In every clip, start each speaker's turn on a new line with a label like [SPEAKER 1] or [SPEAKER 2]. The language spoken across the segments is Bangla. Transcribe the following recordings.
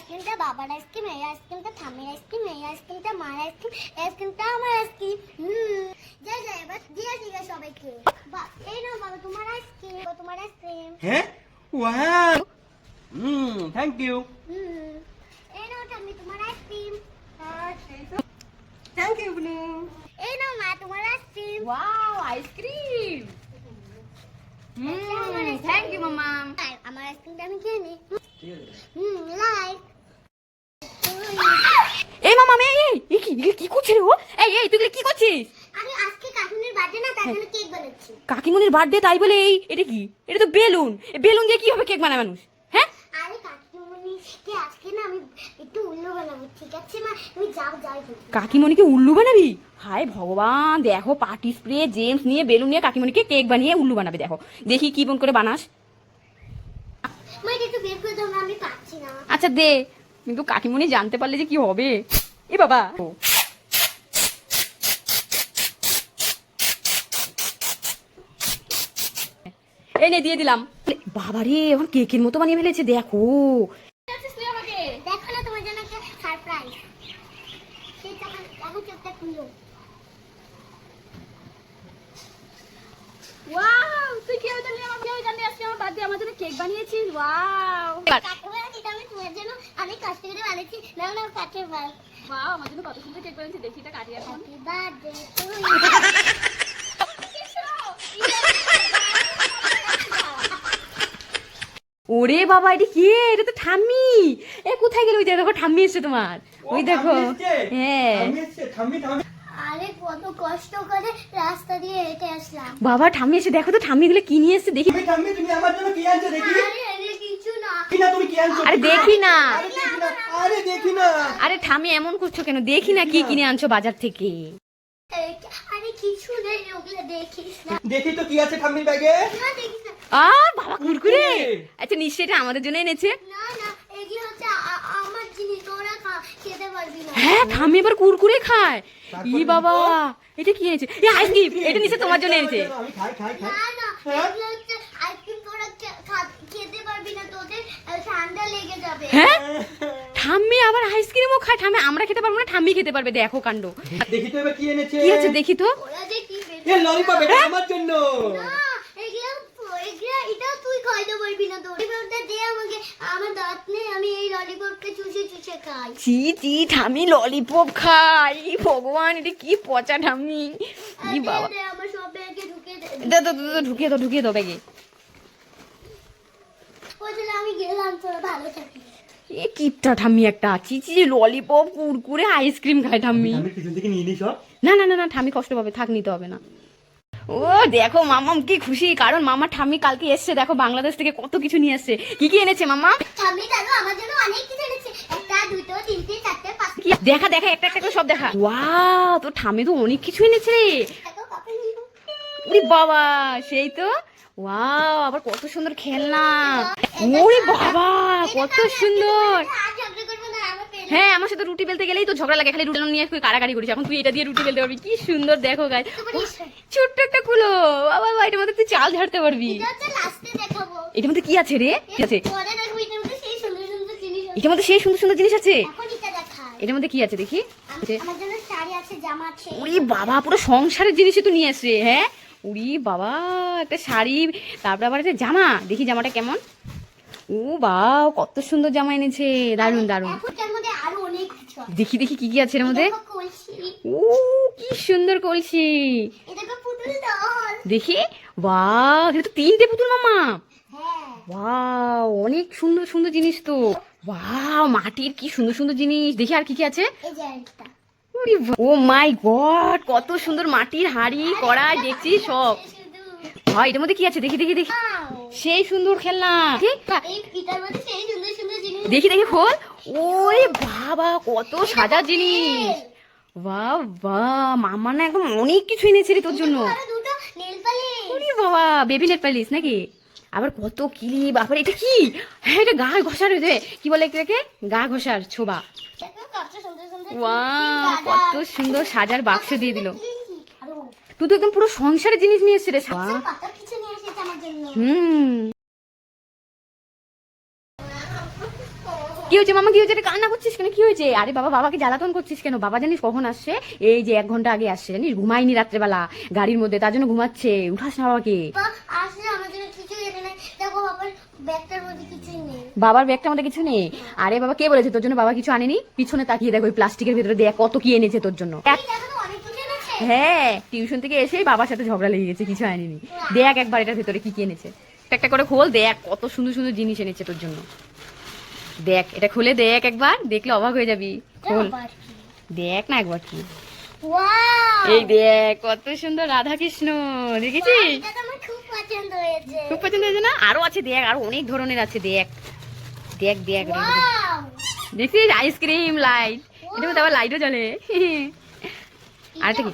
[SPEAKER 1] আইসক্রিমটা বাবার আইসক্রিম, এই আইসক্রিমটা ঠাম্মির আইসক্রিম, এই আইসক্রিমটা মার আইসক্রিম, এই আইসক্রিমটা আমার আইসক্রিম। যাই যাই এবার দিয়ে দিই সবাইকে। এই নাও বাবা তোমার আইসক্রিম, তোমার আইসক্রিম।
[SPEAKER 2] হ্যাঁ, ওয়াও, থ্যাংক ইউ।
[SPEAKER 1] এই নাও ঠাম্মি তোমার আইসক্রিম।
[SPEAKER 3] থ্যাংক ইউ বুনু।
[SPEAKER 1] এই নাও মা তোমার ice cream.
[SPEAKER 3] Wow, ice cream. Thank you মামা।
[SPEAKER 1] আমার আইসক্রিমটা আমি খেয়ে নিই।
[SPEAKER 2] ঠিক আছে।
[SPEAKER 1] লাইক।
[SPEAKER 3] এই মামা এই কি করছিস রে ও? এই তুই কি করছিস?
[SPEAKER 1] আমি আজকে কাকিমুনির বার্থডে না, তার জন্য কেক বানাচ্ছি।
[SPEAKER 3] কাকিমুনির বার্থডে তাই বলে এটা কি? এটা তো বেলুন। এই বেলুন দিয়ে কি হবে কেক বানায় মানুষ? হ্যাঁ?
[SPEAKER 1] আরে কাকিমুনিকে আজকে না আমি একটু উল্লু বানাবো, ঠিক আছে মা? তুমি যাও যাও।
[SPEAKER 3] কাকিমণিকে উল্লু বানাবি? হায় ভগবান, দেখো পার্টি স্প্রে জেমস নিয়ে বেলুন নিয়ে কাকিমণিকে কেক বানিয়ে উল্লু বানাবে। দেখো দেখি কি করে বানাস।
[SPEAKER 1] মা এটা একটু বের করে দাও না, আমি পাচ্ছি না।
[SPEAKER 3] আচ্ছা দে, কিন্তু কাকিমণি জানতে পারলে যে কি হবে। এ বাবা, এই নে দিয়ে দিলাম। বাবারে, এখন কেকের মতো বানিয়ে ফেলেছে দেখো।
[SPEAKER 1] দেখো না তোমার জন্য একটা সারপ্রাইজ। সেটা এখন চোখটা খুলো।
[SPEAKER 3] ওয়াও, তুই কেউ জানলি আজকে আমার বার্থডে, আমার জন্য কেক বানিয়েছিস। ওয়াও
[SPEAKER 1] কাকিমা এটা আমি তোমার জন্য অনেক কষ্ট করে বানিয়েছি। নাও নাও কাটে বাই।
[SPEAKER 3] ওয়াও, আমার জন্য কত সুন্দর কেক বানিয়েছিস, দেখি এটা কাটি এখন।
[SPEAKER 1] হ্যাপি বার্থডে টু
[SPEAKER 3] ওরে বাবা, এটা কে? এটা তো ঠাম্মি। এ কোথায় গেল? ওই দেখো ঠাম্মি এসছে তোমার। ওই দেখো। হ্যাঁ
[SPEAKER 1] আরে কত কষ্ট করে রাস্তা দিয়ে হেঁটে আসলাম।
[SPEAKER 3] বাবা, ঠাম্মি এসে দেখো তো ঠাম্মি গুলো কি নিয়ে এসছে দেখি।
[SPEAKER 2] তুমি আমার জন্য কি আনছো দেখি?
[SPEAKER 1] আরে এগুলো কিছু না।
[SPEAKER 2] কি না, তুমি কি আনছো?
[SPEAKER 3] আরে দেখি না।
[SPEAKER 2] আরে দেখি না।
[SPEAKER 3] আরে ঠাম্মি এমন করছো কেন? দেখি না কি কিনে আনছো বাজার থেকে।
[SPEAKER 1] আরে কিছু নেই, ওগুলো দেখিস না।
[SPEAKER 2] দেখি তো কি আছে ঠাম্মির ব্যাগে।
[SPEAKER 1] না দেখিস না।
[SPEAKER 3] বাবা, কুরকুরে। আচ্ছা নিশ্চয়ই এটা আমাদের জন্য এনেছে।
[SPEAKER 1] না না, এগুলো হচ্ছে আমার জিনিস, তোরা খেতে পারবি না।
[SPEAKER 3] হ্যাঁ, ঠাম্মি এবার কুরকুরে খায়। ই বাবা, এটা কি এনেছে? এই আইসক্রিম, এটা নিশ্চয়ই তোমার জন্য এনেছে।
[SPEAKER 2] আমি খাই।
[SPEAKER 1] না না, এগুলো হচ্ছে আইসক্রিম, তোরা খেতে পারবি না, তোদের ঠান্ডা লেগে যাবে।
[SPEAKER 3] হ্যাঁ, ঠাম্মি আবার আইসক্রিমও খায়। ঠাম্মি, আমরা খেতে পারবো না, ঠাম্মি খেতে পারবে। দেখো কাণ্ড।
[SPEAKER 2] দেখি তো এবার কি এনেছে।
[SPEAKER 3] কি আছে দেখি তো।
[SPEAKER 1] ওরা যে কি বের
[SPEAKER 2] এ ললিপপ, এটা আমার জন্য।
[SPEAKER 1] না, এটাও তুই খাইতে পারবি না। তোর ললিপপটা দে আমাকে, আমার দাঁত নেই, আমি এই ললিপপটা চুষে চুষে খাই।
[SPEAKER 3] চি ঠাম্মি ললিপপ খায়। ই ভগবান, এটা কি পচা ঠাম্মি। ই বাবা,
[SPEAKER 1] দে, আমার সব ব্যাগে ঢুকে দে।
[SPEAKER 3] ঢুকিয়ে দাও ব্যাগে।
[SPEAKER 1] বলছিল আমি গেলাম, তোরা ভালো থাকিস।
[SPEAKER 3] এ কিপটা ঠাম্মি একটা। চি ললিপপ কুরকুরে আইসক্রিম খায় ঠাম্মি।
[SPEAKER 2] আমি পিছন থেকে নিয়ে নিই সব।
[SPEAKER 3] না ঠাম্মি কষ্ট পাবে, থাক, নিতে হবে না। ও দেখো মামাম কি খুশি, কারণ মামা ঠাম্মি কালকে এসছে। দেখো বাংলাদেশ থেকে কত কিছু নিয়ে এসছে। কি এনেছে মামা?
[SPEAKER 1] ঠাম্মি জানো আমার জন্য অনেক কিছু এনেছে। একটা, দুটো, তিনটে, চারটে, পাঁচটা।
[SPEAKER 3] কি দেখা একটা করে সব দেখা। ওয়াও, তো ঠাম্মি তো অনেক কিছু এনেছে রে।
[SPEAKER 1] দেখো কত নিব।
[SPEAKER 3] ওরে বাবা, সেই তো। ওয়াও, আবার কত সুন্দর খেলনা। ওরে বাবা, কত সুন্দর।
[SPEAKER 1] আর ঝগড়া করবো না, আমার পেন।
[SPEAKER 3] হ্যাঁ, আমার সাথে রুটি বেলতে গেলেই তো ঝগড়া লাগে, খালি রুটি নিয়ে তুই কাড়াকাড়ি করিস। এখন তুই এটা দিয়ে রুটি বেলতে পারবি, কি সুন্দর দেখো গাই। ছোট্ট একটা কুলো। বাবা, এটার মধ্যে তুই চাল ঝাড়তে পারবি।
[SPEAKER 1] এটা হচ্ছে লাস্টে দেখাবো।
[SPEAKER 3] এটার মধ্যে কি আছে রে? কি আছে
[SPEAKER 1] পরে দেখবো এটার মধ্যে সেই সুন্দর সুন্দর জিনিস আছে।
[SPEAKER 3] এটার মধ্যে? সেই সুন্দর সুন্দর জিনিস আছে।
[SPEAKER 1] এখন এটা দেখাই।
[SPEAKER 3] এটার মধ্যে কি আছে দেখি।
[SPEAKER 1] আমার জন্য শাড়ি আছে, জামা আছে।
[SPEAKER 3] ওরে বাবা, পুরো সংসারের জিনিসই তো নিয়ে এসছে। হ্যাঁ, উরি বাবা, একটা শাড়ি, তারপর আবার একটা জামা। দেখি জামাটা কেমন। ও বাও, কত সুন্দর জামা এনেছে। দারুন দারুন।
[SPEAKER 1] এটার মধ্যে আরো অনেক কিছু আছে।
[SPEAKER 3] দেখি কি আছে এর মধ্যে।
[SPEAKER 1] দেখো কলসি।
[SPEAKER 3] ও কি সুন্দর কলসি।
[SPEAKER 1] এটা তো পুতুল দল।
[SPEAKER 3] দেখি। বাহ, এটা তো 3টে পুতুল মামা।
[SPEAKER 1] হ্যাঁ।
[SPEAKER 3] ওয়াও, অনেক সুন্দর সুন্দর জিনিস তো। ওয়াও, মাটির কি সুন্দর সুন্দর জিনিস। দেখি আর কি আছে।
[SPEAKER 1] এই যে আরেকটা।
[SPEAKER 3] ও মাই গড, কত সুন্দর মাটির হাড়ি কড়াই দেখছি সব। ভাই, এটার মধ্যে কি আছে দেখি। সেই সুন্দর খেলনা।
[SPEAKER 1] এই এটার মধ্যে সেই সুন্দর সুন্দর জিনিস।
[SPEAKER 3] দেখি খোল। ওরে বাবা, কত সাজা জিনিস। বাহ, মামা না একদম অনেক কিছু এনেছে রে তোর জন্য।
[SPEAKER 1] আরো দুটো নেল পালিশ।
[SPEAKER 3] ওরে বাবা, বেবি নেট পালিশ নাকি? আবার কত ক্লিপ। আবার এটা কি? হ্যাঁ, এটা গা ঘষার হয়েছে। কি বলে এটাকে? গা ঘষার ছোবা।
[SPEAKER 1] দেখো কত সুন্দর সুন্দর।
[SPEAKER 3] ওয়াও, কত সুন্দর সাজার বাক্স দিয়ে দিল।
[SPEAKER 1] আরো
[SPEAKER 3] তুই তো একদম পুরো সংসারের জিনিস নিয়ে এসেছিস রে।
[SPEAKER 1] কত কিছু নিয়ে এসেছে আমার জন্য।
[SPEAKER 3] কি হয়েছে মামা, কি হয়েছে? এটা কান্না করছিস কেন? কি হয়েছে? আরে বাবা, বাবাকে জ্বালাতন করছিস কেন? বাবা জানিস কখন আসছে? এই যে 1 ঘন্টা আগে আসছে, জানিস? ঘুমায়নি রাত্রেবেলা গাড়ির মধ্যে, তার জন্য ঘুমাচ্ছে। উঠাস না বাবাকে।
[SPEAKER 1] আসলে আমার জন্য কিছুই এনে নাই। দেখো বাবার ব্যাগটার মধ্যে কিছুই নেই।
[SPEAKER 3] বাবার ব্যাগটার মধ্যে কিছু নেই? আরে বাবা, কে বলেছে তোর জন্য বাবা কিছু আনেনি? পিছনে তাকিয়ে দেখো, ওই প্লাস্টিকের ভিতরে দেখ কত কি এনেছে তোর জন্য।
[SPEAKER 1] এই দেখো তো অনেক কিছু এনেছে।
[SPEAKER 3] হ্যাঁ, টিউশন থেকে এসেই বাবার সাথে ঝগড়া লেগে গেছে, কিছু আনেনি। দেখ একবার এটার ভেতরে কি কি এনেছে, একটা করে খোল, দেখ কত সুন্দর সুন্দর জিনিস এনেছে তোর জন্য। দেখ, এটা খুলে দেখ একবার, দেখলে অবাক হয়ে যাবি। খোল,
[SPEAKER 1] আবার কি?
[SPEAKER 3] দেখ না একবার কি।
[SPEAKER 1] ওয়াও!
[SPEAKER 3] এই দেখ কত সুন্দর রাধা কৃষ্ণ, দেখেছিস?
[SPEAKER 1] এটা তো আমার খুব পছন্দ হয়েছে।
[SPEAKER 3] খুব পছন্দ হয়েছে না? আরো আছে দেখ, আরো অনেক ধরনের আছে। দেখ দেখ দেখ,
[SPEAKER 1] ওয়াও!
[SPEAKER 3] দেখছিস? আইসক্রিম লাইট, এটা মধ্যে আবার লাইটও জ্বলে। আর এটা কি?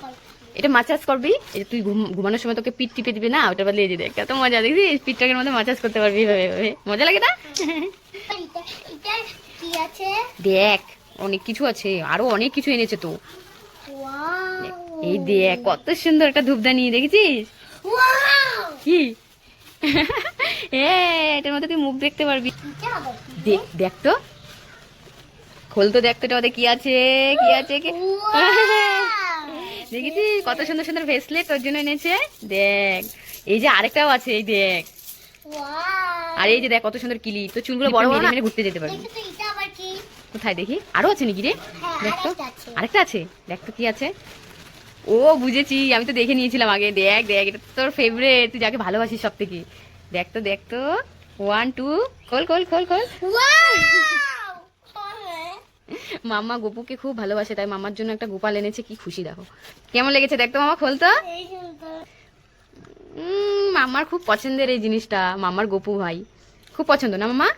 [SPEAKER 3] এটা মাসাজ করবি, এটা তুই ঘুমানোর সময় তোকে পিঠ টিপে দিবি না, ওটা বদলে দিয়ে দেখ কত মজা। দেখছিস? পিঠটাকের মধ্যে মাসাজ করতে পারবি এভাবে এভাবে। মজা লাগে না?
[SPEAKER 1] এটা কি আছে?
[SPEAKER 3] দেখ অনেক কিছু আছে, আরো অনেক কিছু এনেছে তো।
[SPEAKER 1] ওয়াও!
[SPEAKER 3] এই দেখ কত সুন্দর একটা ধূপদানি, দেখেছিস?
[SPEAKER 1] ওয়াও!
[SPEAKER 3] কি? এটার মধ্যে তুই মুখ দেখতে পারবি।
[SPEAKER 1] এটা আবার কি?
[SPEAKER 3] দেখ দেখ তো, খোল তো, দেখ তো এটার মধ্যে কি আছে, কি আছে কি। দেখেছিস কত সুন্দর সুন্দর ভেসলেট তোর জন্য এনেছে? দেখ এই যে আরেকটাও আছে, এই দেখ।
[SPEAKER 1] ওয়াও!
[SPEAKER 3] আর এই যে দেখ কত সুন্দর কিলি, তো চুলগুলো বড় বড় মেরে ঘুরতে যেতে পারবি।
[SPEAKER 1] দেখো তো এটা আবার কি?
[SPEAKER 3] কোথায় দেখি, আরো আছে নাকি রে?
[SPEAKER 1] হ্যাঁ,
[SPEAKER 3] দেখ তো,
[SPEAKER 1] আরেকটা আছে।
[SPEAKER 3] আরেকটা আছে, দেখ তো কি আছে। ও বুঝেছি, আমি তো দেখে নিয়েছিলাম আগে। দেখ দেখ, এটা তো তোর ফেভারিট, তুই যাকে ভালোবাসিস সব থেকে। দেখ তো দেখ তো, 1 2, খোল খোল খোল খোল।
[SPEAKER 1] ওয়াও!
[SPEAKER 3] মাম্মা গপুকে খুব ভালোবাসে, তাই মামার জন্য একটা গোপাল এনেছে। কি খুশি দেখো, কেমন লেগেছে দেখ তো মামা, খোল তো।
[SPEAKER 1] এই সুন্দর।
[SPEAKER 3] মাম্মার খুব পছন্দের এই জিনিসটা, মাম্মার গপু ভাই খুব পছন্দ না মামা?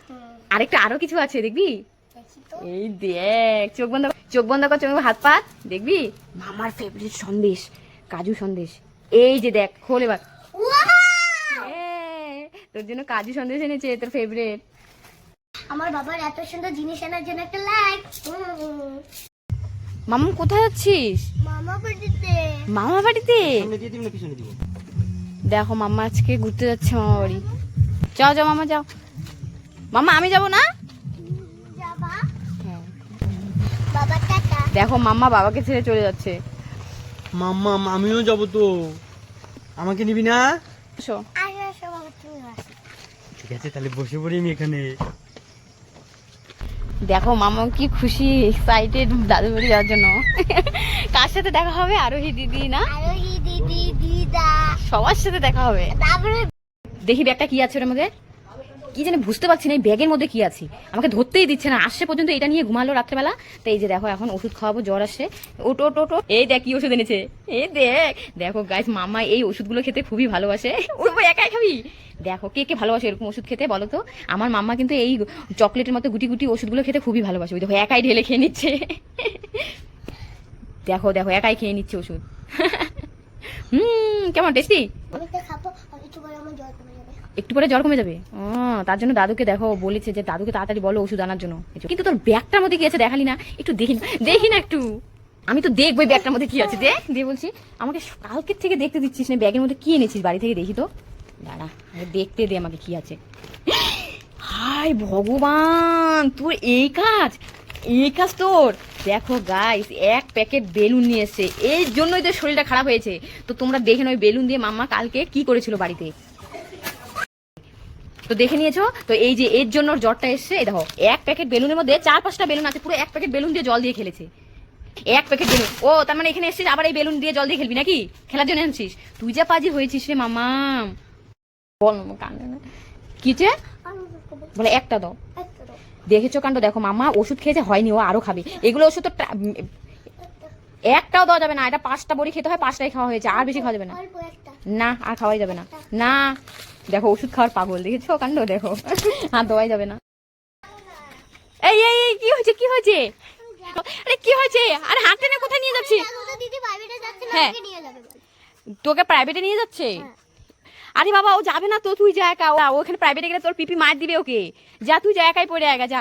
[SPEAKER 3] আরেকটা আরো কিছু আছে, দেখবি?
[SPEAKER 1] দেখি তো।
[SPEAKER 3] এই দেখ, চোখ বন্ধ কর, চোখ বন্ধ কর, চোখ হাত পাত, দেখবি? মামার ফেভারিট সন্দেশ, কাজু সন্দেশ। এই যে দেখ, খোল এবার।
[SPEAKER 1] ওয়াও!
[SPEAKER 3] তোর জন্য কাজু সন্দেশ এনেছে, তোর ফেভারিট।
[SPEAKER 1] আমার বাবার এত সুন্দর জিনিস আনার জন্য একটা লাইক।
[SPEAKER 3] মামা কোথায় যাচ্ছিস?
[SPEAKER 1] মামা বাড়িতে।
[SPEAKER 3] মামা বাড়িতে?
[SPEAKER 2] সামনে দিয়ে দিব না পিছনে দিব?
[SPEAKER 3] দেখো মাম্মা আজকে ঘুরতে যাচ্ছে মামা বাড়ি। যাও যাও মামা যাও। মামা আমি যাব না?
[SPEAKER 1] যাবা? বাবা টাটা।
[SPEAKER 3] দেখো মাম্মা বাবাকে ছেড়ে চলে যাচ্ছে।
[SPEAKER 2] মাম্মা আমিও যাব তো, আমাকে নিবি না?
[SPEAKER 3] আসো।
[SPEAKER 1] আসো আসো বাবা, তুমি আসো।
[SPEAKER 2] ঠিক আছে, তাহলে বসে পড়ি আমি এখানে।
[SPEAKER 3] দেখো মামা কি খুশি, এক্সাইটেড দাদু বাড়ি যাওয়ার জন্য। কার সাথে দেখা হবে? আরোহী দিদি না?
[SPEAKER 1] আরোহী দিদি, দিদা।
[SPEAKER 3] সবার সাথে দেখা হবে।
[SPEAKER 1] তারপরে
[SPEAKER 3] দেখি ব্যাগটা কি আছে ওর মধ্যে, কি জানি বুঝতে পারছি না এই ব্যাগের মধ্যে কি আছে, আমাকে ধরতেই দিচ্ছে না। আসছে পর্যন্ত এটা নিয়ে ঘুমালো রাত্রেবেলা। তো এই যে দেখো, এখন ওষুধ খাওয়াবো, জ্বর আসছে। ওটো ওটো ওটো, এই দেখ কি ওষুধ এনেছে। এই দেখ, দেখো গাইস, মামা এই ওষুধগুলো খেতে খুবই ভালোবাসে। ওর বই একাই খাবি? দেখো কে কে ভালোবাসে এরকম ওষুধ খেতে বলো তো? আমার মাম্মা কিন্তু এই চকলেটের মতো গুটি গুটি ওষুধগুলো খেতে খুবই ভালোবাসে। ওই দেখো একাই ঢেলে খেয়ে নিচ্ছে। দেখো দেখো, একাই খেয়ে নিচ্ছে ওষুধ। কেমন টেস্টি?
[SPEAKER 1] আমি তো খাবো, আর একটু পরে আমার জ্বর কমে যাবে।
[SPEAKER 3] একটু পরে জ্বর কমে যাবে? তার জন্য দাদুকে দেখো বলেছে যে দাদুকে তাড়াতাড়ি বলো ওষুধ আনার জন্য। কিন্তু তোর ব্যাগটার মধ্যে কি আছে দেখালি না, একটু দেখি না, দেখি না একটু। আমি তো দেখবো এই ব্যাগটার মধ্যে কি আছে। দিয়ে বলছি, আমাকে কালকের থেকে দেখতে দিচ্ছিস না, ব্যাগের মধ্যে কি এনেছিস বাড়ি থেকে, দেখি তো। দাঁড়া, আগে দেখতে দে আমাকে কি আছে। হায় ভগবান, তোর এই কাজ, এই কাজ তোর। দেখো গাইস, 1 প্যাকেট বেলুন নিয়ে এসছে, এই জন্যই তো শরীরটা খারাপ হয়েছে। তো তোমরা দেখে নাও, ওই বেলুন দিয়ে মাম্মা কালকে কি করেছিল বাড়িতে, তো দেখে নিয়েছো তো। এই যে এর জন্য ওর জ্বরটা এসছে। এই দেখো 1 প্যাকেট বেলুনের মধ্যে 4-5টা বেলুন আছে, পুরো 1 প্যাকেট বেলুন দিয়ে জল দিয়ে খেলেছে। 1 প্যাকেট বেলুন। ও তার মানে এখানে এসছিস আবার এই বেলুন দিয়ে জল দিয়ে খেলবি নাকি? খেলার জন্য আনছিস? তুই যা পাজি হয়েছিস রে মামা। বল মামা, কান্দে না কিছে বলে, একটা দাও। দেখেছো কাণ্ড, দেখো মামা ওষুধ খেয়েছে, হয়নি, ও আরো খাবে। এগুলো ওষুধ তো একটাও দেওয়া যাবে না, এটা 5টা বড়ি খেতে হয়, 5টাই খাওয়া হয়েছে, আর বেশি খাওয়া যাবে না।
[SPEAKER 1] অল্প একটা।
[SPEAKER 3] না আর খাওয়াই যাবে না। না দেখো ওষুধ খাওয়ার পাগল, দেখেছো কাণ্ড, দেখো আর দেওয়াই যাবে না। এই এই এই, কি হয়েছে, কি হয়েছে? আরে কি হয়েছে? আরে হাত টেনে কোথায় নিয়ে যাচ্ছি?
[SPEAKER 1] দেখো তো দিদি প্রাইভেটে যাচ্ছে না,
[SPEAKER 3] হ্যাঁ।
[SPEAKER 1] আমাকে নিয়ে যাবে বল।
[SPEAKER 3] তোকে প্রাইভেটে নিয়ে যাচ্ছে? আরে বাবা ও যাবে না তো, তুই যা একা। ও ওখানে প্রাইভেটে গেলে তোর পিপি মার দিবে ওকে। যা তুই যা, একাই পড়ে আয়গা যা।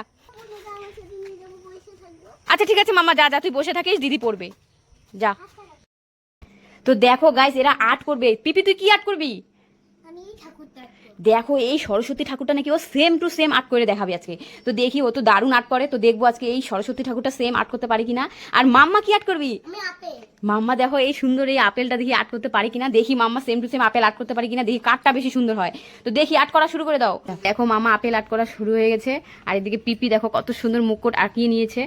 [SPEAKER 3] আচ্ছা ঠিক আছে মামা, যা যা, তুই বসে থাকিস, দিদি পড়বে, যা। তো দেখো গাইস, এরা আর্ট করবে। পিপি তুই কি আর্ট করবি?
[SPEAKER 1] আমি ঠাকুর দেখবো।
[SPEAKER 3] দেখো এই সরস্বতী ঠাকুরটা নাকি ও সেম টু সেম আর্ট করে দেখাবে আজকে। তো দেখি ও তো দারুণ আর্ট করে, তো দেখবো আজকে এই সরস্বতী ঠাকুরটা সেম আর্ট করতে পারি কিনা। আর মাম্মা কি আর্ট করবি?
[SPEAKER 1] আমি আপেল।
[SPEAKER 3] মাম্মা দেখো এই সুন্দর এই আপেলটা দেখি আর্ট করতে পারি কিনা, দেখি মাম্মা same to same apple art করতে পারি কিনা, দেখি কারটা বেশি সুন্দর হয়। তো দেখি আর্ট করা শুরু করে দাও। দেখো মাম্মা আপেল আর্ট করা শুরু হয়ে গেছে, আর এদিকে পিপি দেখো কত সুন্দর মুকুট আঁকিয়ে নিয়েছে।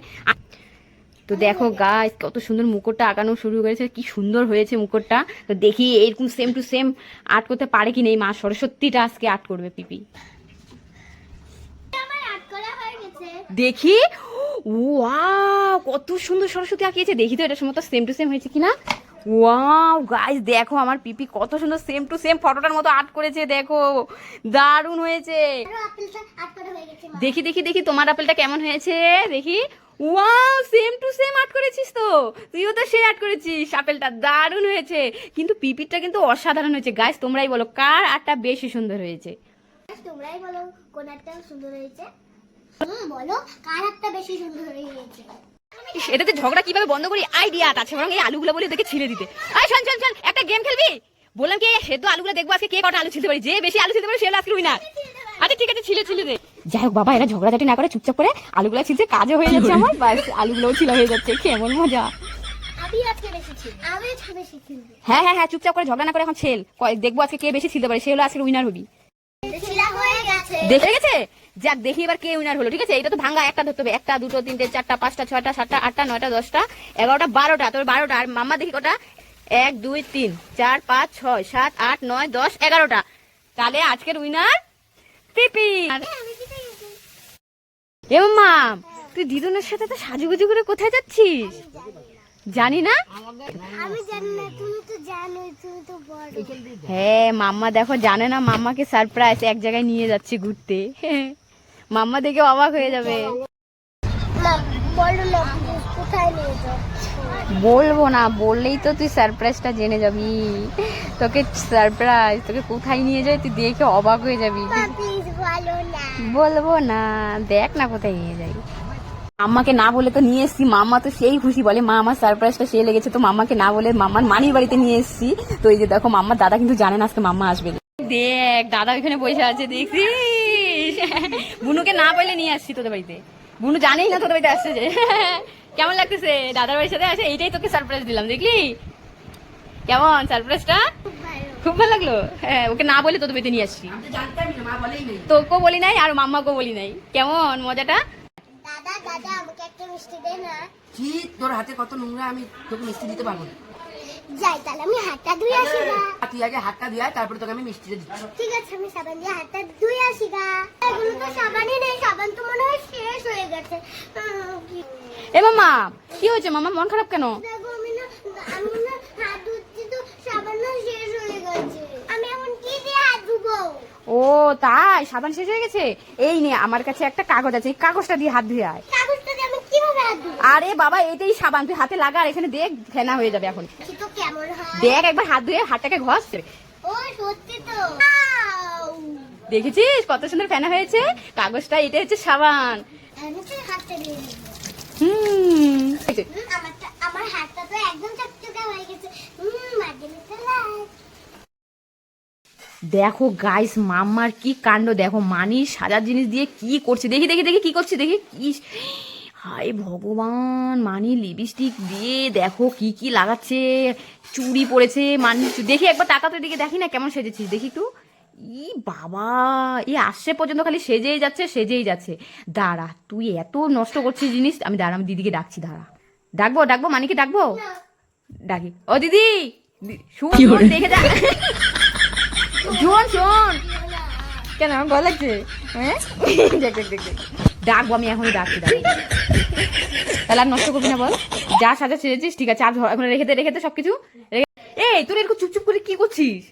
[SPEAKER 3] তো দেখো গাইস কত সুন্দর মুকুটটা আঁকানো শুরু করেছে, কি সুন্দর হয়েছে মুকুটটা। তো দেখি এরকম সেম টু সেম আর্ট করতে পারে কি নেই, মা সরস্বতীটা আজকে আর্ট করবে পিপি।
[SPEAKER 1] আমার আর্ট করা হয়ে গেছে।
[SPEAKER 3] দেখি ওয়াও কত সুন্দর সরস্বতী আঁকিয়েছে, দেখি তো এটা সমস্ত সেম টু সেম হয়েছে কিনা। ওয়াও গাইস দেখো আমার পিপি কত সুন্দর সেম টু সেম ফটোটার মতো আর্ট করেছে, দেখো দারুণ হয়েছে।
[SPEAKER 1] আরো আপেলটা আর্ট করা হয়ে গেছে মা।
[SPEAKER 3] দেখি দেখি দেখি তোমার আপেলটা কেমন হয়েছে দেখি। Wow same to same art করেছিস, তো তুইও তো সেই আর্ট করেছিস, আপেলটা দারুণ হয়েছে। কিন্তু পিপিটা কিন্তু অসাধারণ হয়েছে। গাইস তোমরাই বলো কার আর্টটা বেশি সুন্দর হয়েছে।
[SPEAKER 1] তোমরাই বলো কোন একটা সুন্দর হয়েছে। বলো কার একটা বেশি সুন্দর হয়েছে।
[SPEAKER 3] ইস, এটাতে ঝগড়া কিভাবে বন্ধ করি আইডিয়া আছে, বরং এই আলুগুলো বলে দেখে ছিলে দিতে। আয় শোন শোন শোন, একটা গেম খেলবি? বললাম কি সেদ্ধ আলুগুলো দেখবো আজকে কে কটা আলু ছিলতে পারি, যে বেশি আলু ছিলতে পারে সে আজকে উইনার। আচ্ছা ঠিক আছে ছিলে ছিলে দে। যাই হোক বাবা এরা ঝগড়াঝাটি না করে চুপচাপ করে আলুগুলো ছিলছে, কাজও হয়ে যাচ্ছে আমার, বাস আলুগুলোও ছিলা হয়ে যাচ্ছে, কেমন মজা।
[SPEAKER 1] আমি আজকে বেশি ছিল। আমি আজকে বেশি ছিল।
[SPEAKER 3] হ্যাঁ হ্যাঁ হ্যাঁ চুপচাপ করে ঝগড়া না করে এখন ছেল দেখবো আজকে কে বেশি ছিলতে পারে, সে হলো আজকে উইনার হবি।
[SPEAKER 1] ছিলা হয়ে গেছে।
[SPEAKER 3] দেখে গেছে, যাক দেখি এবার কে উইনার হলো। ঠিক আছে এটা তো ভাঙা একটা ধরতে হবে, 1 2 3 4 5 6 7 8 9 10 11 12টা, তোর 12টা। আর মাম্মা দেখি কটা, 1 2 3 4 5 6 7 8 9 10 11টা। তাহলে আজকের উইনার পিপি।
[SPEAKER 1] আমি জিতে গেছি।
[SPEAKER 3] এ মাম্মা তুই দিদুনের সাথে তো সাজুগুজু করে কোথায় যাচ্ছিস? জানি না।
[SPEAKER 1] আমি জানি না, তুমি তো জানো, তুমি তো বড়।
[SPEAKER 3] হ্যাঁ মাম্মা দেখো জানে না, মাম্মাকে সারপ্রাইজ এক জায়গায় নিয়ে যাচ্ছে ঘুরতে। মাম্মা দেখে অবাক হয়ে যাবে।
[SPEAKER 1] মা বলো না কোথায় নিয়ে যাচ্ছ?
[SPEAKER 3] বলবো না, বললেই তো তুই সারপ্রাইজটা জেনে যাবি। তোকে সারপ্রাইজ, তোকে কোথায় নিয়ে যায় তুই দেখে অবাক হয়ে যাবি।
[SPEAKER 1] মা প্লিজ বলো না।
[SPEAKER 3] বলবো না, দেখ না কোথায় নিয়ে যাই। মাম্মাকে না বলে তো নিয়ে এসছি, মাম্মা তো সেই খুশি, বলে মা আমার সারপ্রাইজটা সে লেগেছে। তো মাম্মাকে না বলে মাম্মার মানির বাড়িতে নিয়ে এসছি। তো এই যে দেখো মাম্মার দাদা কিন্তু জানে না আজকে মাম্মা আসবে। দেখ দাদা ওইখানে বসে আছে দেখছিস, বুনুকে না বলে নিয়ে আসছি তোদের বাড়িতে। বুনু জানেই না তোদের বাড়িতে আসছে যে। কেমন লাগতেছে দাদার বাড়ির সাথে আসে, এইটাই তোকে সারপ্রাইজ দিলাম, দেখলি কেমন সারপ্রাইজটা? খুব ভালো লাগলো। হ্যাঁ ওকে না বলে তোদের বাড়িতে নিয়ে আসছি, তোকেও বলি নাই আর মাম্মাকেও বলি নাই। কেমন মজাটা?
[SPEAKER 1] দাদা দাদা আমাকে একটা মিষ্টি দে না।
[SPEAKER 4] কি তোর হাতে কত নোংরা, আমি তোকে মিষ্টি দিতে পারবো না।
[SPEAKER 1] যাই তাহলে আমি হাতটা ধুয়ে আসি গা।
[SPEAKER 4] তুই আগে হাতটা দিয়ে আয়, তারপরে তোকে আমি মিষ্টিটা দিচ্ছি।
[SPEAKER 1] ঠিক আছে আমি সাবান দিয়ে হাতটা ধুয়ে আসি গা। এগুলো তো সাবানই নেই, সাবান তো মনে হয় শেষ হয়ে গেছে।
[SPEAKER 3] এ মামা কি হয়েছে? মামা মন খারাপ কেন?
[SPEAKER 1] দেখো আমি না হাত ধুচ্ছি তো সাবান না শেষ হয়ে গেছে। আমি এখন কি দিয়ে হাত ধুবো?
[SPEAKER 3] ও তাই, সাবান শেষ হয়ে গেছে? এই নে আমার কাছে একটা কাগজ আছে, এই কাগজটা দিয়ে হাত ধুয়ে আয়।
[SPEAKER 1] কাগজটা দিয়ে আমি কিভাবে হাত ধুবো?
[SPEAKER 3] আরে বাবা এটাই সাবান, তুই হাতে লাগা আর এখানে দেখ ফেনা হয়ে যাবে এখন।
[SPEAKER 1] কি তো কেমন হয়?
[SPEAKER 3] দেখ একবার হাত ধুয়ে হাতটাকে ঘষ।
[SPEAKER 1] ও সত্যি তো।
[SPEAKER 3] দেখেছিস কত সুন্দর ফেনা হয়েছে? কাগজটা এটা হচ্ছে সাবান।
[SPEAKER 1] আমি তো হাতটা দিয়ে দিই। আমার হাতটা তো একদম চকচকে হয়ে গেছে। মাগিনি চালাই।
[SPEAKER 3] দেখো গাইস মাম্মার কি কাণ্ড, দেখো মানি সাজার জিনিস দিয়ে কি করছে, দেখি দেখি দেখি কি করছে দেখি। কি হায় ভগবান, মানি লিপস্টিক দিয়ে দেখো কি কি লাগাচ্ছে, চুড়ি পড়েছে মানি। দেখি একবার তাকাতে দিকে দেখি না কেমন সেজেছিস দেখি একটু। ই বাবা এই আসছে পর্যন্ত খালি সেজেই যাচ্ছে সেজেই যাচ্ছে। দাঁড়া তুই এত নষ্ট করছিস জিনিস, আমি দাঁড়া আমি দিদিকে ডাকছি, দাঁড়া ডাকবো ডাকবো মানিকে ডাকবো, ডাকি। ও দিদি শুন শুন, দেখে যা, শোন শোন। কেন আমার ভয় লাগছে? হ্যাঁ দেখ দেখ দেখ দেখ, ডাকবো আমি এখনই ডাকছি, ডাক। তাহলে আর নষ্ট করবি না বল, যা সাজা ছেড়েছিস ঠিক আছে, আর এখন রেখে দে সবকিছু। এই তোর এরকম চুপচুপ করে কি করছিস?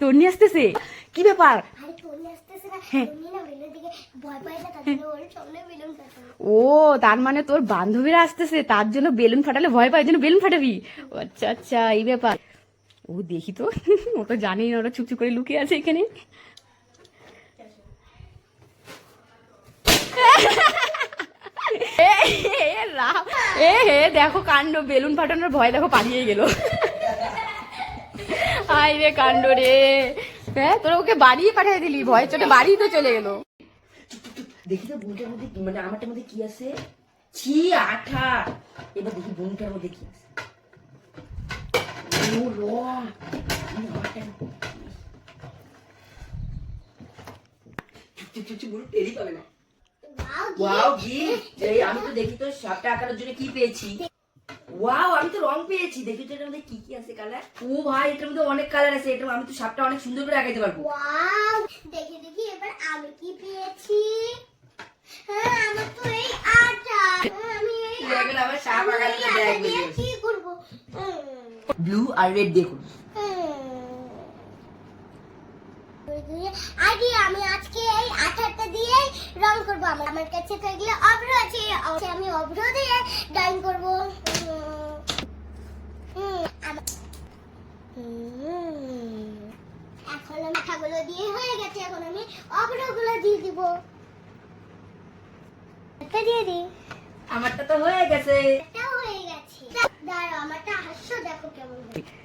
[SPEAKER 3] তোর নিয়ে আসতেছে কি ব্যাপার?
[SPEAKER 1] আরে তোরে আসতেছে না, তুমি না বেলুন দিকে ভয় পাই না, তার জন্য ওর সামনে বেলুন ফাটাবো।
[SPEAKER 3] ও তার মানে তোর বান্ধবীরা আসতেছে তার জন্য বেলুন ফাটালে ভয় পায়, জন্য বেলুন ফাটাবি। ও আচ্ছা আচ্ছা এই ব্যাপার। ও দেখি তো, ও তো জানেই না ওরা চুপচুপ করে লুকিয়ে আছে এখানে। দেখো কাণ্ড, বেলুন ফাটানোর ভয় দেখো পালিয়ে গেল। হাই রে কাণ্ড রে, হ্যাঁ তোরা ওকে বাড়িয়ে পাঠিয়ে দিলি, ভয় চোটে বাড়ি তো চলে গেল।
[SPEAKER 4] দেখি তো বোনটার মধ্যে মানে আমারটার মধ্যে কি আছে। ছি আঠা। এবার দেখি বোনটার মধ্যে কি আছে। ও রং। বোন টেরি পাবে না। Wow gift. এই আমি তো দেখি তো সাপটা আঁকানোর জন্য কি পেয়েছি। ওয়াও আমি তো রং পেয়েছি। দেখি তো এটার মধ্যে কি কি আছে কালার। ও ভাই এটার মধ্যে অনেক কালার আছে। এটা আমি তো সাপটা অনেক সুন্দর করে আঁকাইতে পারবো।
[SPEAKER 1] ওয়াও দেখি দেখি এবার আমি কি পেয়েছি। হ্যাঁ আমার তো এই আটা। আমি এই
[SPEAKER 4] এবার আবার সাপ আঁকাতে দেখ
[SPEAKER 1] দিয়ে কি করব?
[SPEAKER 4] ব্লু আর রেড দিয়ে করব।
[SPEAKER 1] আগে আমি আজকে এই আঠাটা দিয়ে রং করব। আমার কাছে তো এগুলো অভ্র আছে, আমি অভ্র দিয়ে ড্রয়িং করব। এখন আমি আঠাগুলো দিয়ে হয়ে গেছে, এখন আমি অভ্রগুলো দিয়ে দিব। এটা দিয়ে দিই।
[SPEAKER 4] আমারটা তো হয়ে গেছে।
[SPEAKER 1] এটাও হয়ে গেছে। দাঁড়াও আমারটা হাস্য দেখো কেমন হয়েছে।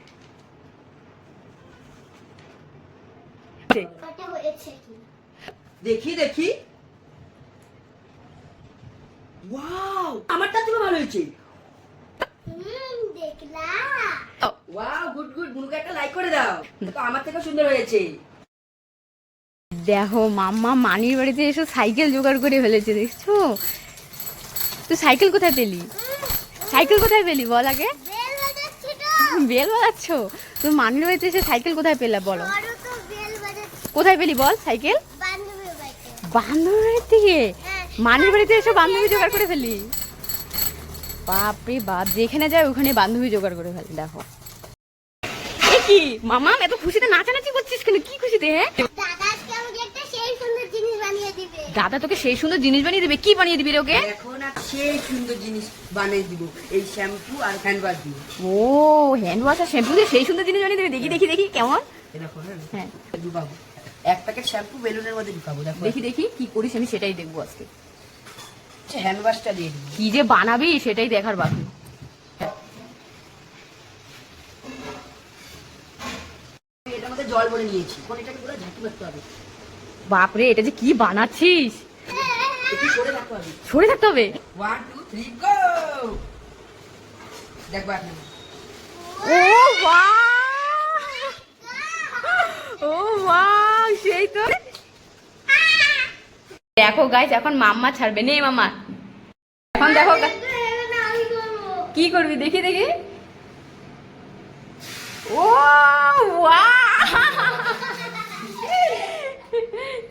[SPEAKER 1] এটা হয়েছে কি?
[SPEAKER 4] দেখি দেখি। ওয়াও আমারটা তো ভালো হয়েছে।
[SPEAKER 1] দেখলা?
[SPEAKER 4] Wow good good. বুনুকে একটা লাইক করে দাও। তো আমার থেকে সুন্দর হয়েছে।
[SPEAKER 3] দেখো মাম্মা মানির বাড়িতে এসে সাইকেল জোগাড় করে ফেলেছে, দেখছো? তুই সাইকেল কোথায় পেলি? সাইকেল কোথায় পেলি বল আগে।
[SPEAKER 1] বেল বাজাচ্ছি তো।
[SPEAKER 3] বেল বাজাচ্ছ? তুই মানির বাড়িতে এসে সাইকেল কোথায় পেলে বলো?
[SPEAKER 1] বড় তো বেল বাজাচ্ছি
[SPEAKER 3] কোথায় পেলি বল সাইকেল?
[SPEAKER 1] বান্ধবীর বাড়িতে।
[SPEAKER 3] বান্ধবীর বাড়ির থেকে?
[SPEAKER 1] হ্যাঁ।
[SPEAKER 3] মানির বাড়িতে এসে বান্ধবী জোগাড় করে ফেলি? বাপরে বাপ, যেখানে যায় ওখানে বান্ধবী জোগাড় করে ফেলি। দেখো এ কি মামা, এত খুশিতে নাচানাচি করছিস কেন? কি খুশিতে? হ্যাঁ
[SPEAKER 1] দাদা আজকে আমাকে একটা সেই সুন্দর জিনিস বানিয়ে দিবে।
[SPEAKER 3] দাদা তোকে সেই সুন্দর জিনিস বানিয়ে দিবে? কি বানিয়ে দিবি রে ওকে?
[SPEAKER 4] এখন আর সেই সুন্দর জিনিস বানিয়ে দিব। এই শ্যাম্পু আর হ্যান্ড ওয়াশ দিব।
[SPEAKER 3] ও হ্যান্ড ওয়াশ আর শ্যাম্পু দিয়ে সেই সুন্দর জিনিস বানিয়ে দেবে? দেখি দেখি দেখি কেমন।
[SPEAKER 4] এরকম
[SPEAKER 3] হ্যাঁ
[SPEAKER 4] ঢুকাবো। এক প্যাকেট শ্যাম্পু বেলুনের মধ্যে ঢুকাবো। দেখো
[SPEAKER 3] দেখি দেখি কি করিস, আমি সেটাই দেখবো আজকে।
[SPEAKER 4] হ্যান্ড ওয়াশটা দিয়ে দিব।
[SPEAKER 3] কি যে বানাবি সেটাই দেখার বাকি।
[SPEAKER 4] এটার মধ্যে জল ভরে নিয়েছি। কোন এটাকে পুরো ঝাঁকি মারতে হবে।
[SPEAKER 3] বাপরে এটা যে কি বানাচ্ছিস,
[SPEAKER 4] একটু সরে রাখতে হবে।
[SPEAKER 3] সরে থাকতে হবে।
[SPEAKER 4] 1 2 3 গো। দেখবা আপনি।
[SPEAKER 3] ও ও সেই তো। দেখো গাইস এখন মাম্মা ছাড়বে। নেই মাম্মা এখন দেখো
[SPEAKER 1] আমি করবো।
[SPEAKER 3] কি করবি দেখি দেখি। ও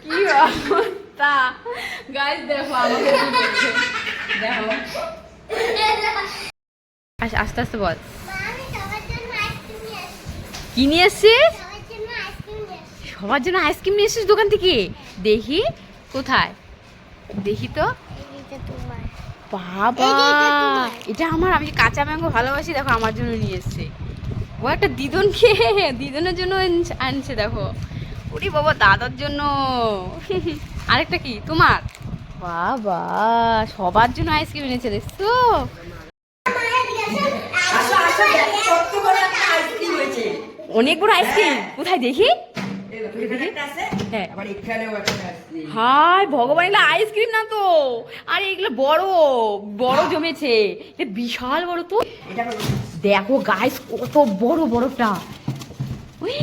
[SPEAKER 3] কি অবস্থা গাইস, দেখো আমাকে কি করছে দেখো। আস্তে আস্তে বল।
[SPEAKER 1] মা, আমি সবার জন্য আইসক্রিম নিয়ে আসছি।
[SPEAKER 3] কি নিয়ে এসছিস?
[SPEAKER 1] সবার জন্য আইসক্রিম নিয়ে আসছি।
[SPEAKER 3] সবার জন্য আইসক্রিম নিয়ে এসেছিস দোকান থেকে? দেখি কোথায়, দেখি তো।
[SPEAKER 1] এইটা তোমার।
[SPEAKER 3] বাবা এটা আমার, আমি কাঁচা ম্যাঙ্গো ভালোবাসি। দেখো আমার জন্য নিয়ে এসছে ও একটা দিদনকে, দিদনের জন্য আনছে। দেখো ওরে বাবা দাদার জন্য। আরেকটা কি তোমার? বাবা সবার জন্য আইসক্রিম এনেছে দেখছো?
[SPEAKER 4] আসো আসো দেখো কত বড় একটা আইসক্রিম হয়েছে।
[SPEAKER 3] অনেক বড় আইসক্রিম। কোথায় দেখি?
[SPEAKER 4] এই দেখো এখানে একটা আছে।
[SPEAKER 3] হ্যাঁ।
[SPEAKER 4] আবার এখানেও একটা আইসক্রিম।
[SPEAKER 3] হাই ভগবান, এগুলো আইসক্রিম না তো, আরে এগুলো বড় বড় জমেছে। এটা বিশাল বড় তো।
[SPEAKER 4] এটা হলো
[SPEAKER 3] দেখো গাইস কত বড় বড়টা। উই,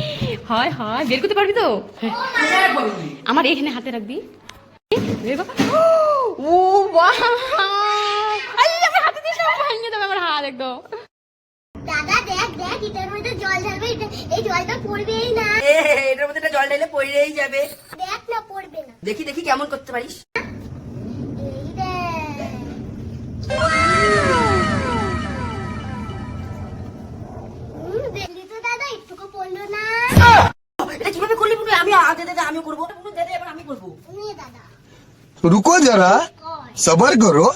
[SPEAKER 3] হায় হায় বের করতে পারবি তো?
[SPEAKER 4] কোথায় বলি?
[SPEAKER 3] আমার এখানে হাতে রাখবি। বের কর। ও বাহ, আই আমার হাতে দিস না, ভেঙে যাবে আমার হাত একদম।
[SPEAKER 1] দাদা দেখ দেখ এটার মধ্যে জল ঢালবে, এই জলটা পড়বেই না।
[SPEAKER 4] এটার মধ্যে একটা জল ঢেলে পড়েই যাবে।
[SPEAKER 1] দেখ না পড়বে না।
[SPEAKER 4] দেখি দেখি কেমন করতে পারিস।
[SPEAKER 1] এই দেখ। দেখলি তো দাদা একটুকু পড়লো না।
[SPEAKER 4] এটা কিভাবে করলি বুনু? আমি আমিও করবো। বুনু দে এবার আমি করবো।
[SPEAKER 1] নে দাদা
[SPEAKER 5] रुको जरा
[SPEAKER 1] কর।
[SPEAKER 5] सबर करो।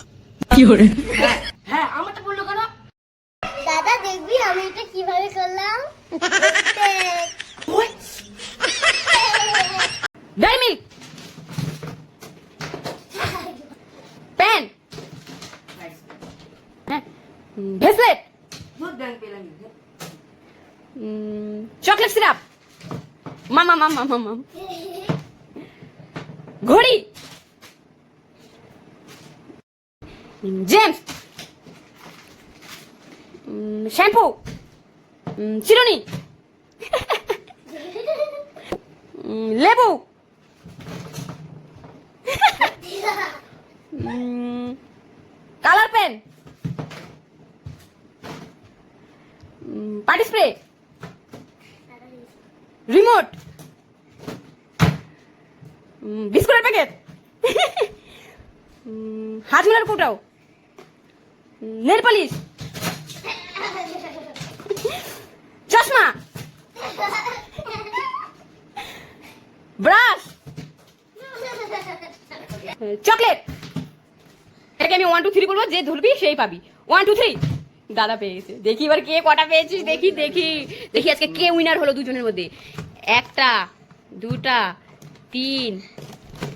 [SPEAKER 4] হ্যাঁ হ্যাঁ আমারটা বললো কেন?
[SPEAKER 1] দাদা দেখবি আমি এটা কিভাবে করলাম। দেখ।
[SPEAKER 4] ওই,
[SPEAKER 3] ডাইরি মিল্ক, পেন, ব্রেসলেট,
[SPEAKER 4] মোর ব্যাংক পেলাম।
[SPEAKER 3] চকলেট সিরাপ, মামা মামা মামা ঘড়ি, জেমস, শ্যাম্পু, চিরুনি, লেবু, colour pen, party spray, remote, বিস্কুটের প্যাকেট, হাজুলার কোটাও, নেল পালিশ, চশমা, ব্রাশ, চকলেট। এটাকে আমি 1 2 3 বলবো, যে ধরবি সেই পাবি। 1 2 3। দাদা পেয়ে গেছে। দেখি এবার কে কটা পেয়েছিস, দেখি দেখি দেখি আজকে কে উইনার হলো দুজনের মধ্যে। 1টা 2টা 3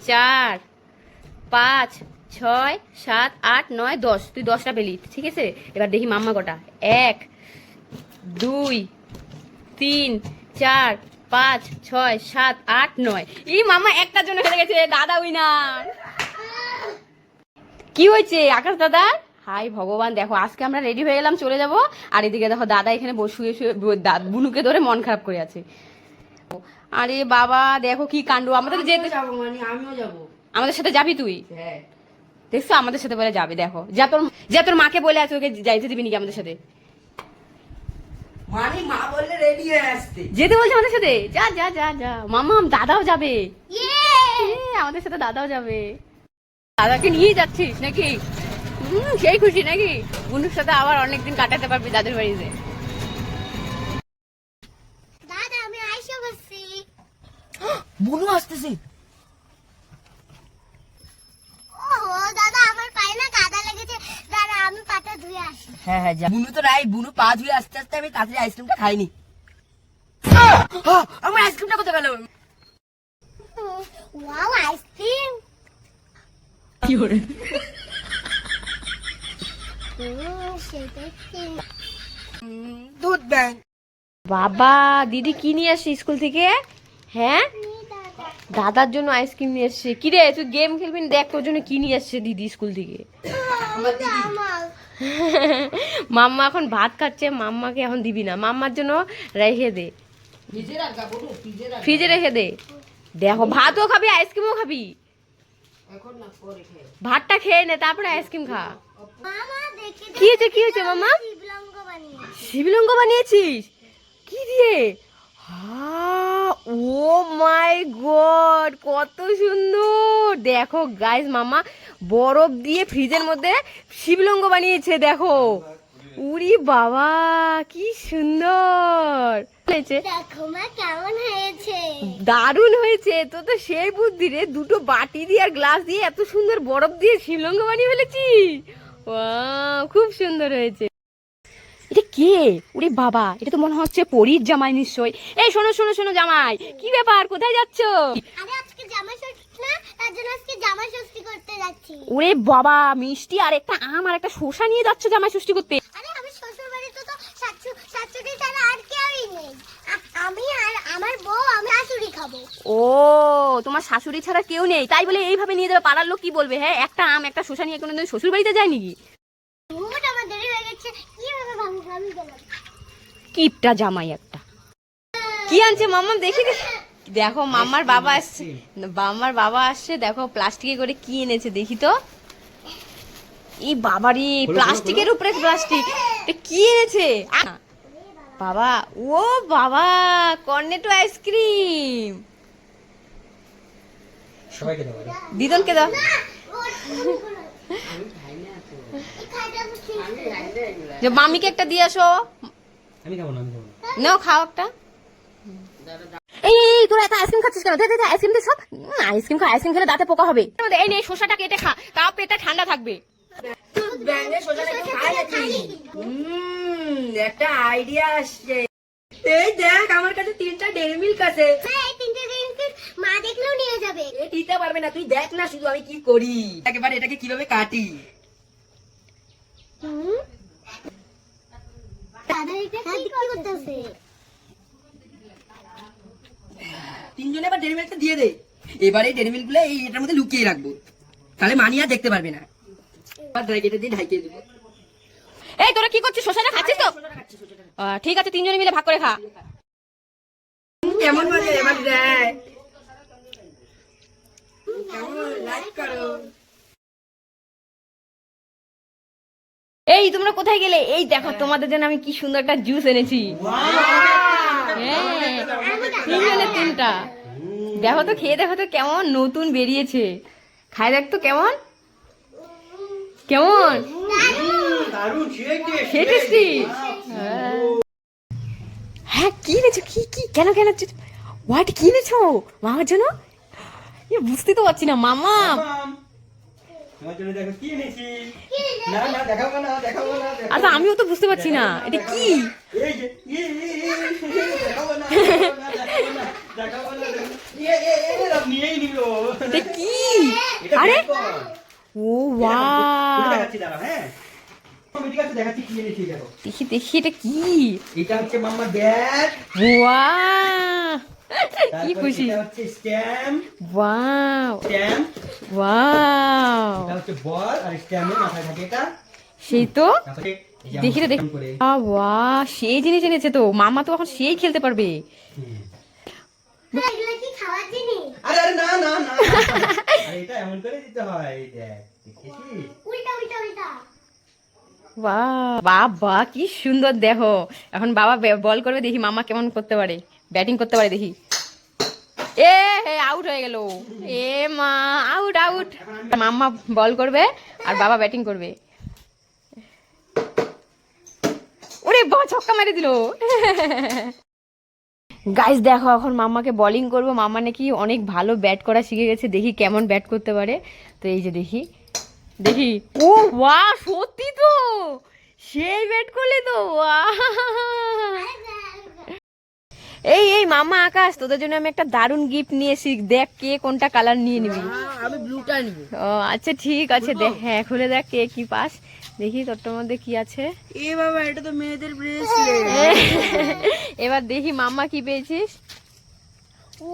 [SPEAKER 3] 4 5 6 7 8 9 10। তুই 10টা পেলি, ঠিক আছে। এবার দেখি মাম্মা কটা। 1 2 3 4 5 6 7 8 9। এই মাম্মা একটার জন্য হেরে গেছে, দাদা উইনার। কি হয়েছে আকাশ দাদা? হাই ভগবান, দেখো আজকে আমরা রেডি হয়ে গেলাম, চলে যাব। আর এদিকে দেখো দাদা এখানে শুয়ে শুয়ে বুনুকে ধরে মন খারাপ করে আছে। আরে বাবা দেখো কি কাণ্ড। আমাদের যেতে
[SPEAKER 4] যাবো মানে আমিও যাবো।
[SPEAKER 3] আমাদের সাথে যাবি তুই?
[SPEAKER 4] হ্যাঁ
[SPEAKER 3] দেখছো আমাদের সাথে বলে যাবে। দেখো যা তোর মাকে বলে আছে ওকে যাইতে দিবি নাকি আমাদের সাথে?
[SPEAKER 4] মানে মা বললে রেডি হয়ে আসতে।
[SPEAKER 3] যেতে বলছে আমাদের সাথে। যা যা যা যা মামা, দাদাও যাবে। আমাদের সাথে দাদাও যাবে। দাদাকে নিয়ে যাচ্ছিস নাকি? সেই খুশি নাকি? বুনুর সাথে আবার অনেকদিন কাটাতে পারবি দাদের বাড়িতে।
[SPEAKER 1] দাদা আমি আইসা বসছি।
[SPEAKER 4] বুনু আসতেছে।
[SPEAKER 1] ওহো দাদা আমার পায়ে না কাদা লেগেছে, দাদা আমি পাটা ধুয়ে আসি।
[SPEAKER 4] হ্যাঁ হ্যাঁ যা। বুনু তো রাই, বুনু পা ধুয়ে আস্তে আস্তে আমি তাড়াতাড়ি আইসক্রিমটা খাইনি। আমার আইসক্রিমটা কোথায় গেল?
[SPEAKER 1] Wow ice cream.
[SPEAKER 3] কি করে?
[SPEAKER 1] সেটা কি?
[SPEAKER 4] দুধ দেন।
[SPEAKER 3] বাবা দিদি কি নিয়ে আসছে স্কুল থেকে? হ্যাঁ দাদার জন্য আইসক্রিম নিয়ে এসছে। কি রে তুই গেম খেলবি না? দেখ তোর জন্য কি নিয়ে আসছে দিদি স্কুল থেকে। মাম্মা এখন ভাত খাচ্ছে, মাম্মাকে এখন দিবি না, মাম্মার জন্য রেখে দে, ফ্রিজে রেখে দে। দেখো ভাতও খাবি আইসক্রিমও খাবি। ভাতটা খেয়ে নে তারপরে আইসক্রিম খা।
[SPEAKER 1] মামা দেখি
[SPEAKER 3] কি হয়েছে কি হয়েছে মামা?
[SPEAKER 1] শিবলঙ্গ বানিয়েছি।
[SPEAKER 3] শিবলঙ্গ বানিয়েছিস? কি দিয়ে? ও মাই গড কত সুন্দর। দেখো গাইস মামা বরফ দিয়ে ফ্রিজের মধ্যে শিবলঙ্গ বানিয়েছে। দেখো উরি বাবা কি সুন্দর হয়েছে।
[SPEAKER 1] দেখো মা কেমন হয়েছে।
[SPEAKER 3] দারুণ হয়েছে। তো তো সেই বুদ্ধি রে, দুটো বাটি দিয়ে আর গ্লাস দিয়ে এত সুন্দর বরফ দিয়ে শিবলঙ্গ বানিয়ে ফেলেছিস। ওয়াও খুব সুন্দর হয়েছে। এটা কে? ওরে বাবা এটা তো মনে হচ্ছে পরীর জামাই নিশ্চয়। এই শোনো শোনো শোনো জামাই, কি ব্যাপার কোথায় যাচ্ছো?
[SPEAKER 1] আরে আজকে জামাই ষষ্ঠী না, তার জন্য আজকে জামাই ষষ্ঠী করতে যাচ্ছি।
[SPEAKER 3] ওরে বাবা মিষ্টি আর একটা আম আর একটা শসা নিয়ে যাচ্ছ জামাই ষষ্ঠী করতে?
[SPEAKER 1] আরে আমি শ্বশুর বাড়িতে তো শাশুড়ি ছাড়া আর কেউই নেই। আমি আর আমার বউ আমি শাশুড়ি খাবো।
[SPEAKER 3] ও তোমার শাশুড়ি ছাড়া কেউ নেই তাই বলে এইভাবে নিয়ে যাবে? পাড়ার লোক কি বলবে? হ্যাঁ একটা আম একটা শসা নিয়ে কোনোদিন শ্বশুর বাড়িতে যায় নাকি?
[SPEAKER 1] ঘুমটা আমার দেরি হয়ে গেছে, কিভাবে ভাঙি গেলাম।
[SPEAKER 3] কিপটা জামাই একটা। কি আনছে মাম্মা দেখি দেখো মাম্মার বাবা আসছে, মাম্মার বাবা আসছে। দেখো প্লাস্টিকে করে কি এনেছে দেখি তো। এই বাবারি প্লাস্টিকের উপরে প্লাস্টিক, এটা কি এনেছে? বাবা ও বাবা কর্নেটো আইসক্রিম।
[SPEAKER 2] সবাইকে দাও।
[SPEAKER 3] দিদনকে দাও। যে মামিকে একটা দিয়ে আসো।
[SPEAKER 2] আমি খাবো না, আমি খাবো না।
[SPEAKER 3] নাও খাও একটা। এই তোরা এত আইসক্রিম খাচ্ছিস কেন? দে দে আইসক্রিম দে সব। আইসক্রিম খা, আইসক্রিম খেলে দাঁতে পোকা হবে। এই নে শসাটা কেটে খা, তাও পেটটা ঠান্ডা থাকবে।
[SPEAKER 4] একটা আইডিয়া আসছে। এই দেখ আমার কাছে 3টা ডেইরি মিল্ক আছে।
[SPEAKER 1] এই তিনটে দিন মা দেখলেও নিয়ে যাবে।
[SPEAKER 4] এ দিতে পারবে না, তুই দেখ না শুধু আমি কি করি। একেবারে এটাকে কিভাবে কাটি।
[SPEAKER 1] দাদা এটা কি করতেছে?
[SPEAKER 4] তিনজনে এবার ডেরি মিল্কটা দিয়ে দে। এবারে ডেরি মিল্ক গুলো এই এটার মধ্যে লুকিয়ে রাখবো, তাহলে মানি আর দেখতে পারবে না। এবার ড্রাই কেটে দিয়ে ঢাকিয়ে দেবো।
[SPEAKER 3] এই তোরা কি করছিস, শসাটা খাচ্ছিস তো? ঠিক আছে, তিনজনে মিলে ভাগ করে খা।
[SPEAKER 4] কেমন মজা এবার দেখ, কেমন লাইক করো।
[SPEAKER 3] এই তোমরা কোথায় গেলে? এই দেখো তোমাদের জন্য আমি কি সুন্দর একটা জুস এনেছি। হ্যাঁ, তিনজনে তিনটা। দেখো তো, খেয়ে দেখো তো কেমন নতুন বেরিয়েছে। খাই দেখ তো কেমন কেমন
[SPEAKER 2] দারুণ,
[SPEAKER 3] খেয়ে টেস্টি। হ্যাঁ, কি এনেছো? কি কি কেন কেন হোয়াট কি এনেছো মামার জন্য? বুঝতে তো পারছি না মামা।
[SPEAKER 2] তোমার জন্য দেখো কি এনেছি। না না দেখাবো না, দেখাবো না, দেখাবো
[SPEAKER 3] আচ্ছা, আমিও তো বুঝতে পারছি না এটা কি।
[SPEAKER 2] এই যে দেখাবো না, দেখাবো না, দেখাবো না, দেখাবো না, নিয়েই নিল।
[SPEAKER 3] এটা কি?
[SPEAKER 2] এটা
[SPEAKER 3] আরে
[SPEAKER 2] বেকন।
[SPEAKER 3] ও ওয়াও,
[SPEAKER 2] দেখাচ্ছি দাঁড়া। হ্যাঁ, আমি ঠিক আছে দেখাচ্ছি কি এনেছি। দেখো
[SPEAKER 3] দেখি দেখি এটা কি।
[SPEAKER 2] এটা হচ্ছে মাম্মার ব্যাগ।
[SPEAKER 3] ওয়াও, কি
[SPEAKER 2] তারপর
[SPEAKER 3] খুশি।
[SPEAKER 2] এটা হচ্ছে স্ট্যাম্প।
[SPEAKER 3] Wow
[SPEAKER 2] stamp.
[SPEAKER 3] ওয়াও,
[SPEAKER 2] এটা হচ্ছে বল আর স্ট্যাম্পের মাথায় থাকে এটা।
[SPEAKER 3] সেই তো।
[SPEAKER 2] তারপরে এই যে
[SPEAKER 3] দেখি তো
[SPEAKER 2] আমরা
[SPEAKER 3] দেখি।
[SPEAKER 2] করে।
[SPEAKER 3] ওয়াও, সেই জিনিস এনেছে তো মামা, তো এখন সেই খেলতে পারবে।
[SPEAKER 1] এগুলো কি খাওয়ার জিনিস?
[SPEAKER 2] আরে আরে না না না, আরে এটা এমন করে দিতে হয়। এই দেখ, দেখেছিস?
[SPEAKER 1] উল্টা উল্টা উল্টা।
[SPEAKER 3] বাহ বাবা, কি সুন্দর। দেখো এখন বাবা বল করবে, দেখি মামা কেমন করতে পারে, ব্যাটিং করতে পারে দেখি। এ আউট হয়ে গেল। এ মা, আউট আউট। মাম্মা বল করবে আর বাবা ব্যাটিং করবে। ওরে বাবা, ছক্কা মেরে দিল। গাইস দেখো, এখন মাম্মাকে বোলিং করবো। মাম্মা নাকি অনেক ভালো ব্যাট করা শিখে গেছে, দেখি কেমন ব্যাট করতে পারে। তো এই যে দেখি দেখি। ও বাহ, সত্যি তো সেই ব্যাট করলে তো। এই এই মামা আকাশ, তোদের জন্য আমি একটা দারুণ গিফট নিয়েছি। দেখ কে কোনটা কালার নিয়ে নিবি।
[SPEAKER 4] আমি ব্লুটা নিব।
[SPEAKER 3] ও আচ্ছা ঠিক আছে, দেখ। হ্যাঁ, খুলে দেখ কে কি পাস। দেখি তোরটার মধ্যে কি আছে।
[SPEAKER 4] এ বাবা, এটা তো মেয়েদের ব্রেসলেট।
[SPEAKER 3] এবার দেখি মাম্মা কি পেয়েছিস।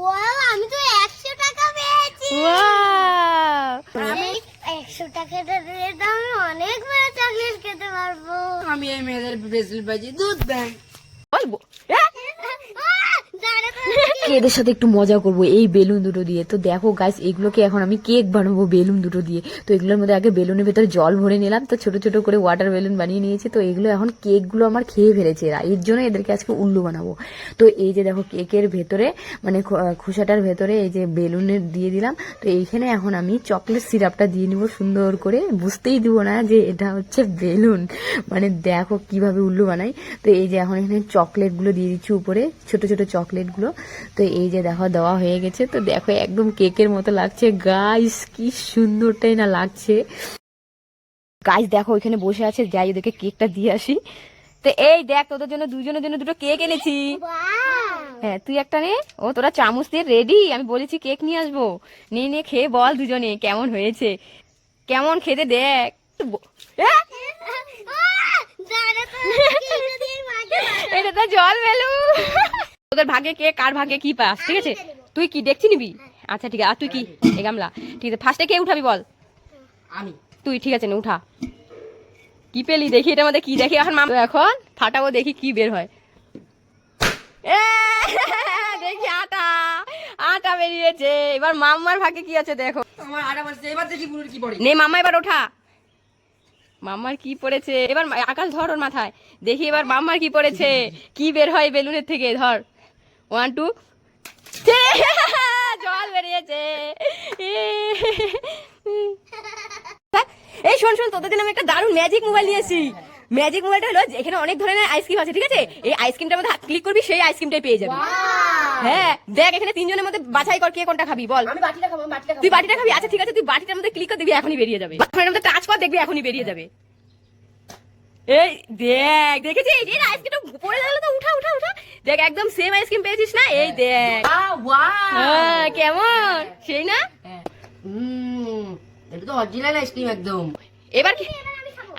[SPEAKER 1] ওয়াও, আমি তো 100 টাকা পেয়েছি।
[SPEAKER 3] ওয়াও,
[SPEAKER 1] আমি 100 টাকাটা দিয়ে তো আমি অনেক বড় চকলেট খেতে পারবো।
[SPEAKER 4] আমি এই মেয়েদের ব্রেসলেট পাইছি, দুধ ব্যাংক।
[SPEAKER 3] বলবো
[SPEAKER 1] দাঁড়া তো।
[SPEAKER 3] এদের সাথে একটু মজা করব এই বেলুন দুটো দিয়ে। তো দেখো গাইস, এগুলোকে এখন আমি কেক বানাবো বেলুন দুটো দিয়ে। তো এগুলোর মধ্যে আগে বেলুনের ভেতরে জল ভরে নিলাম, তো ছোট ছোট করে ওয়াটার বেলুন বানিয়ে নিয়েছি। তো এগুলো এখন কেকগুলো আমার খেয়ে ফেলেছে এরা, এর জন্য এদেরকে আজকে উল্লু বানাবো। তো এই যে দেখো, কেকের ভেতরে মানে খোসাটার ভেতরে এই যে বেলুনের দিয়ে দিলাম। তো এইখানে এখন আমি চকলেট সিরাপটা দিয়ে নিব সুন্দর করে, বুঝতেই দিব না যে এটা হচ্ছে বেলুন। মানে দেখো কিভাবে উল্লু বানাই। তো এই যে এখন এখানে চকলেটগুলো দিয়ে দিচ্ছি উপরে, ছোট ছোট চকলেটগুলো। তো এই যে দেখো দেওয়া হয়ে গেছে। তো দেখো একদম কেকের মতো লাগছে গাইস, কি সুন্দরটাই না লাগছে। গাইস দেখো ওইখানে বসে আছে, যাই ওদেরকে কেকটা দিয়ে আসি। তো এই দেখ, তোদের জন্য দুজনের জন্য দুটো কেক এনেছি।
[SPEAKER 1] ওয়াও,
[SPEAKER 3] হ্যাঁ, তুই একটা নে। ও তোরা চামচ দিয়ে রেডি? আমি বলেছি কেক নিয়ে আসবো। নিয়ে নিয়ে খেয়ে বল দুজনে কেমন হয়েছে, কেমন খেতে দেখ।
[SPEAKER 1] দাঁড়া তো। এটা দিয়ে মাকে বানাবো।
[SPEAKER 3] এটা তো জল বেলু। তোদের ভাগে কে, কার ভাগে কি পাস, ঠিক আছে? তুই কি দেখছি নিবি? আচ্ছা ঠিক আছে। আর তুই কি? এই গামলা। ঠিক আছে, ফার্স্টে কে উঠাবি বল?
[SPEAKER 4] আমি।
[SPEAKER 3] তুই, ঠিক আছে, নে উঠা। কি পেলি দেখি, এটার মধ্যে কি দেখি। এখন মামা এখন ফাটাবো, দেখি কি বের হয়। এ, দেখি আটা, আটা বেরিয়েছে। এবার মাম্মার ভাগে কি আছে দেখো।
[SPEAKER 4] আমার আটা বাজছে, এবার দেখি বুড়ির কি পড়ে।
[SPEAKER 3] নে মাম্মা, এবার ওঠা। মাম্মার কি পড়েছে এবার? আকাশ ধর ওর মাথায়, দেখি এবার মাম্মার কি পড়েছে, কি বের হয় বেলুনের থেকে। ধর, 1 2 জল বেরিয়েছে। এই শোন শোন, তোদের জন্য আমি একটা দারুণ ম্যাজিক মোবাইল নিয়েছি। ম্যাজিক মোবাইলটা হলো, এখানে অনেক ধরনের আইসক্রিম আছে, ঠিক আছে? এই আইসক্রিমটার মধ্যে হাত ক্লিক করবি, সেই আইসক্রিমটাই পেয়ে যাবি। হ্যাঁ দেখ, এখানে তিনজনের মধ্যে বাছাই কর কে কোনটা খাবি বল।
[SPEAKER 4] আমি বাটিটা খাবো, বাটিটা খাবো।
[SPEAKER 3] তুই বাটিটা খাবি? আচ্ছা ঠিক আছে, তুই বাটিটার মধ্যে ক্লিক কর, দেখবি এখনই বেরিয়ে যাবে। বাটিটার মধ্যে টাচ কর, দেখবি এখনই বেরিয়ে যাবে। এই দেখ, দেখেছিস এই আইসক্রিমটা পড়ে গেল তো। উঠা উঠা উঠা, দেখ একদম সেম আইসক্রিম পেয়েছিস না? এই দেখ।
[SPEAKER 4] ওয়াও,
[SPEAKER 3] হ্যাঁ, কেমন সেই না?
[SPEAKER 4] এটা তো অরিজিনাল আইসক্রিম একদম।
[SPEAKER 3] এবার কি?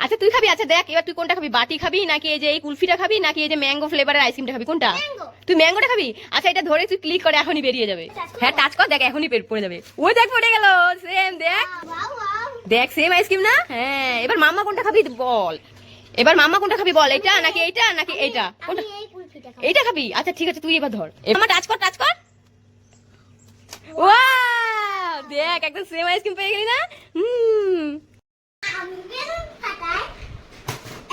[SPEAKER 3] আচ্ছা তুই খাবি? আচ্ছা দেখ, এবার তুই কোনটা খাবি? বাটি খাবি নাকি এই যে এই কুলফিটা খাবি নাকি এই যে ম্যাঙ্গো ফ্লেভারের আইসক্রিমটা খাবি? কোনটা?
[SPEAKER 1] ম্যাঙ্গো।
[SPEAKER 3] তুই ম্যাঙ্গোটা খাবি? আচ্ছা এটা ধরে তুই ক্লিক করে এখনই বেরিয়ে যাবে। হ্যাঁ টাচ কর, দেখ এখনই পড়ে যাবে। ওই দেখ পড়ে গেল, সেম দেখ
[SPEAKER 1] ওয়াও ওয়াও
[SPEAKER 3] দেখ সেম আইসক্রিম না? হ্যাঁ এবার মাম্মা কোনটা খাবি বল, এবার মাম্মা কোনটা খাবি বল, এটা নাকি এইটা নাকি এইটা, কোনটা?
[SPEAKER 1] আমি এই কুলফিটা খাবো।
[SPEAKER 3] এইটা খাবি? আচ্ছা ঠিক আছে তুই এবার ধর, এবার টাচ কর টাচ কর। ওয়াও দেখ একদম সেম আইসক্রিম পেয়ে গেলি না?
[SPEAKER 1] আমি বেলুন ফাটাই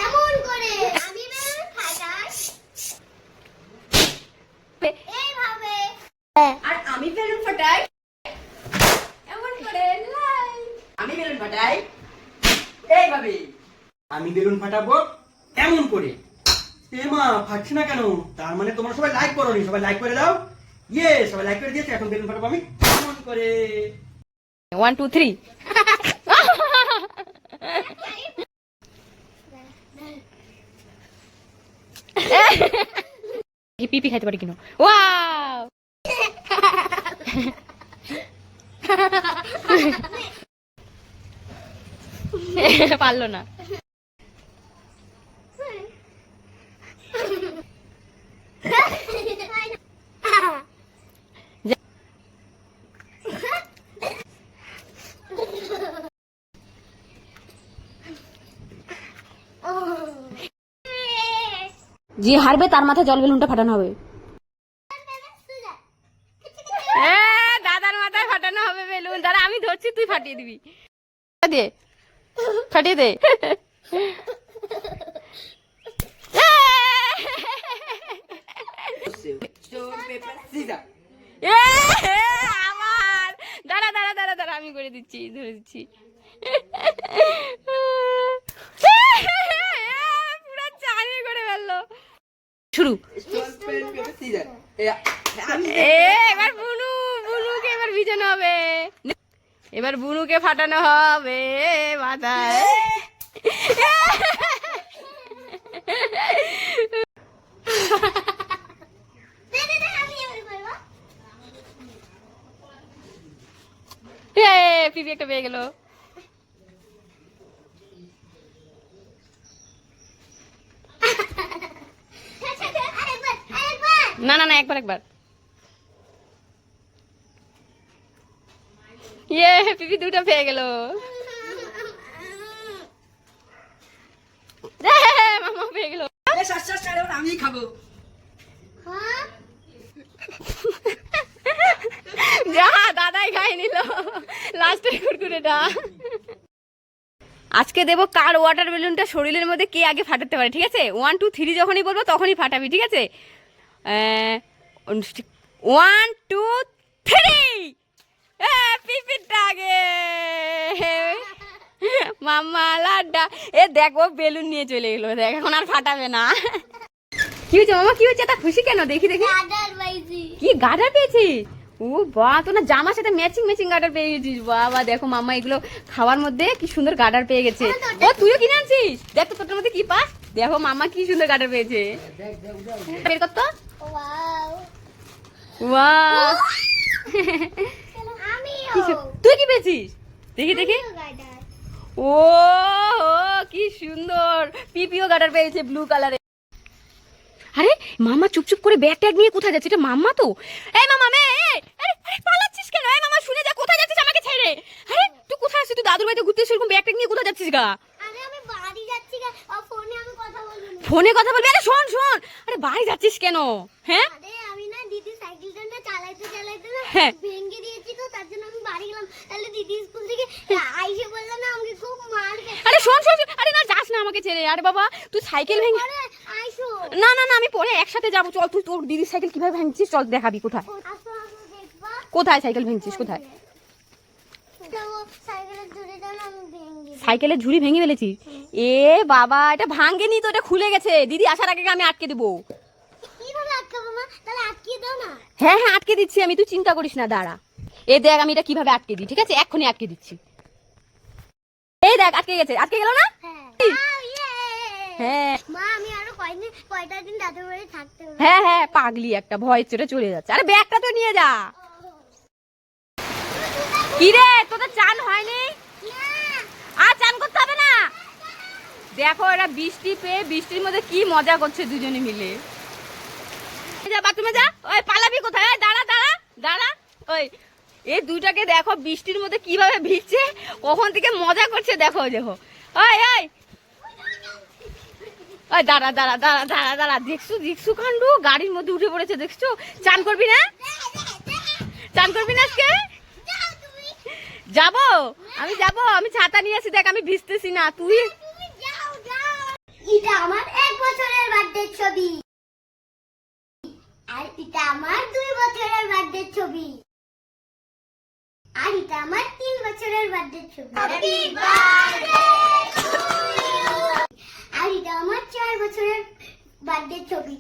[SPEAKER 1] এমন করে, আমি বেলুন ফাটাই এইভাবে।
[SPEAKER 4] আর আমি বেলুন ফাটাই এমন করে, আমি বেলুন ফাটাই এইভাবে।
[SPEAKER 2] আমি বেলুন ফাটাবো এমন করে। এ মা ফাটছে না কেন? তার মানে তোমরা সবাই লাইক করোনি, সবাই লাইক করে দাও। ইয়ে সবাই লাইক করে দিয়েছে, এখন বেলুন ফাটাবো আমি এমন করে।
[SPEAKER 3] 1 2 3 পিপি খাইতে পারি কিনা? ওয়াও পারলো না। যে হারবে তার মাথায় জল বেলুনটা ফাটানো হবে। দাদার মাথায় ফাটানো হবে বেলুন। দাঁড়া আমি ধরছি, তুই ফাটিয়ে দিবি। দে ফাটিয়ে দে। আমার দাঁড়া দাঁড়া দাঁড়া দাঁড়া আমি করে দিচ্ছি, ধরে দিচ্ছি। পুরো চালিয়ে করে ফেললো। শুরু। এবার বুনুকে এবার ভিজানো হবে, এবার বুনুকে ফাটানো হবে মাথায়। পিপি একটা পেয়ে গেল। না না না একবার একবার। ইয়ে পিপি দুটো পেয়ে গেল। মামা পেয়ে গেল।
[SPEAKER 4] আমি খাবো।
[SPEAKER 3] যা দাদাই খাই নিল লাস্টের কুরকুরেটা। আজকে দেবো কার ওয়াটার বেলুনটা শরীরের মধ্যে কে আগে ফাটাতে পারে, ঠিক আছে? 1 2 3 যখনই বলবো তখনই ফাটাবি, ঠিক আছে? 1 2 3 পিপিটা আগে। মাম্মা লাড্ডা। এ দেখো বেলুন নিয়ে চলে গেলো, দেখ এখন আর ফাটাবে না। কি হয়েছে মামা, কি হয়েছে? তা খুশি কেন? দেখি দেখি কি গার্ডার পেয়েছিস? ও বাহ, তোর না জামার সাথে ম্যাচিং ম্যাচিং গার্ডার পেয়ে গেছিস। বাবা দেখো মাম্মা এগুলো খাওয়ার মধ্যে কি সুন্দর গার্ডার পেয়ে গেছে। ও তুইও কিনে আনছিস? দেখ তো তোর মধ্যে কি পাস। দেখো মাম্মা কি সুন্দর গার্ডার পেয়েছে। বের কর তো। ওয়াও তুই কি পেয়েছিস? দেখি দেখি। ও কি সুন্দর, পিপিও গার্ডার পেয়েছে ব্লু কালারে। আরে মামা চুপচুপ করে ব্যাগ ট্যাগ নিয়ে কোথায় যাচ্ছে? এটা মাম্মা তো। এই মামা পালাচ্ছিস কেন? এই মামা শুনে যা, কোথায় যাচ্ছিস আমাকে ছেড়ে? আরে তুই কোথায় আছিস? তুই দাদুর বাড়িতে ঘুরতে এসে এরকম ব্যাগ ট্যাগ নিয়ে কোথায় যাচ্ছিস গা?
[SPEAKER 1] আরে আমি বাড়ি যাচ্ছি গা, ফোনে আমি কথা বলবো।
[SPEAKER 3] ফোনে কথা বলবি? আরে শোন শোন, আরে বাড়ি যাচ্ছিস কেন? হ্যাঁ
[SPEAKER 1] আরে আমি না দিদি সাইকেলটা চালাইতে চালাইতে না
[SPEAKER 3] হ্যাঁ।
[SPEAKER 1] ভেঙে দিয়েছি, তো তার জন্য আমি বাড়ি গেলাম। তাহলে দিদি স্কুল থেকে আইসে বললো না আমাকে খুব মারবে।
[SPEAKER 3] আরে শোন শোন শোন, আরে না যাস না আমাকে ছেড়ে। আরে বাবা তুই সাইকেল ভেঙে।
[SPEAKER 1] আরে আইসো।
[SPEAKER 3] না না না আমি পরে একসাথে যাবো, চল। তুই তোর দিদির সাইকেল কিভাবে ভাঙছিস চল দেখাবি। কোথায়
[SPEAKER 1] আসো আসো দেখবা।
[SPEAKER 3] কোথায় সাইকেল ভাঙছিস? কোথায়?
[SPEAKER 1] সাইকেলের ঝুড়িটা না আমি ভেঙে দিই।
[SPEAKER 3] সাইকেলের ঝুড়ি ভেঙে ফেলেছিস? এ বাবা এটা ভাঙেনি তো, এটা খুলে গেছে। দিদি আসার আগে আমি আটকে দেবো।
[SPEAKER 1] কিভাবে আটকাবো মা? তাহলে আটকিয়ে দাও না।
[SPEAKER 3] হ্যাঁ হ্যাঁ আটকে দিচ্ছি আমি, তুই চিন্তা করিস না। দাঁড়া এ দেখ আমি এটা কিভাবে আটকে দিই, ঠিক আছে? এক্ষুনি আটকে দিচ্ছি। এই দেখ আটকে গেছে। আটকে গেল না? হ্যাঁ
[SPEAKER 1] মা আমি আরো কয়টা দিন দাদুর বাড়ি থাকতে হবে।
[SPEAKER 3] হ্যাঁ হ্যাঁ পাগলি একটা, ভয় চড়ে চলে যাচ্ছে। আরে ব্যাগটা তো নিয়ে যা। কি রে তোদের চান হয়নি? আর চান করতে হবে না। দেখো এরা বৃষ্টি পেয়ে বৃষ্টির মধ্যে কি মজা করছে দুজনে মিলে। যা বাথরুমে যা, ওই পালাবি কোথায়? ওই দাঁড়া দাঁড়া দাঁড়া, ওই এই দুইটাকে দেখো বৃষ্টির মধ্যে কিভাবে ভিজছে, কখন থেকে মজা করছে দেখো দেখো। ওই ওই ওই দাঁড়া দাঁড়া দাঁড়া দাঁড়া দাঁড়া, দেখছো দেখছো কাণ্ড, গাড়ির মধ্যে উঠে পড়েছে দেখছো। চান করবি না? চান করবি না আজকে? যাবো, আমি যাবো, আমি ছাতা নিয়ে আসি, দেখ আমি ভিজতেছি না, তুই
[SPEAKER 1] এটা আমার 1 বছরের বার্থডে ছবি, আর এটা আমার 2 বছরের বার্থডে ছবি, আর এটা আমার 3 বছরের বার্থডে ছবি। Happy birthday to you. আর এটা আমার 4 বছরের বার্থডে ছবি,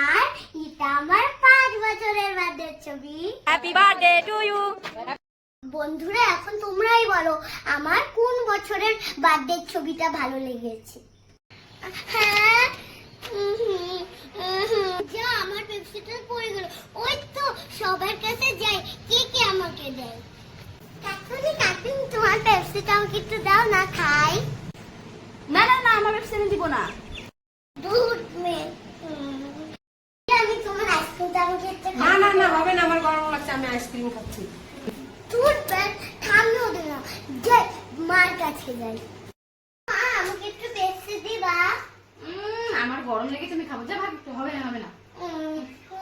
[SPEAKER 1] আর এটা আমার 5 বছরের বার্থডে ছবি।
[SPEAKER 3] Happy birthday to you.
[SPEAKER 1] বন্ধুরা এখন তোমরাই বলো আমার কোন বছরের বার্থডে ছবিটা ভালো লেগেছে। হ্যাঁ, যা আমার পেপসিটা পড়ে গেল, ওই তো সবার কাছে যাই, কে কে আমাকে দেয়। কাকুনি কাকুনি তোমার পেপসিটা আমাকে একটু দাও না, খাই।
[SPEAKER 3] না না না, আমার পেপসি দিব না।
[SPEAKER 1] দুধ মে আমি তোমার আইসক্রিমটা আমাকে একটু
[SPEAKER 4] না না না, হবে না, আমার গরম লাগছে, আমি আইসক্রিম খাচ্ছি।
[SPEAKER 1] দুধ ব্যাগ থামিও দে না, যাই মার কাছে যাই। মা আমাকে একটু পেপসি দিবা?
[SPEAKER 3] আমার গরম লেগেছে, আমি খাবো। যা ভাগ, হবে না হবে না।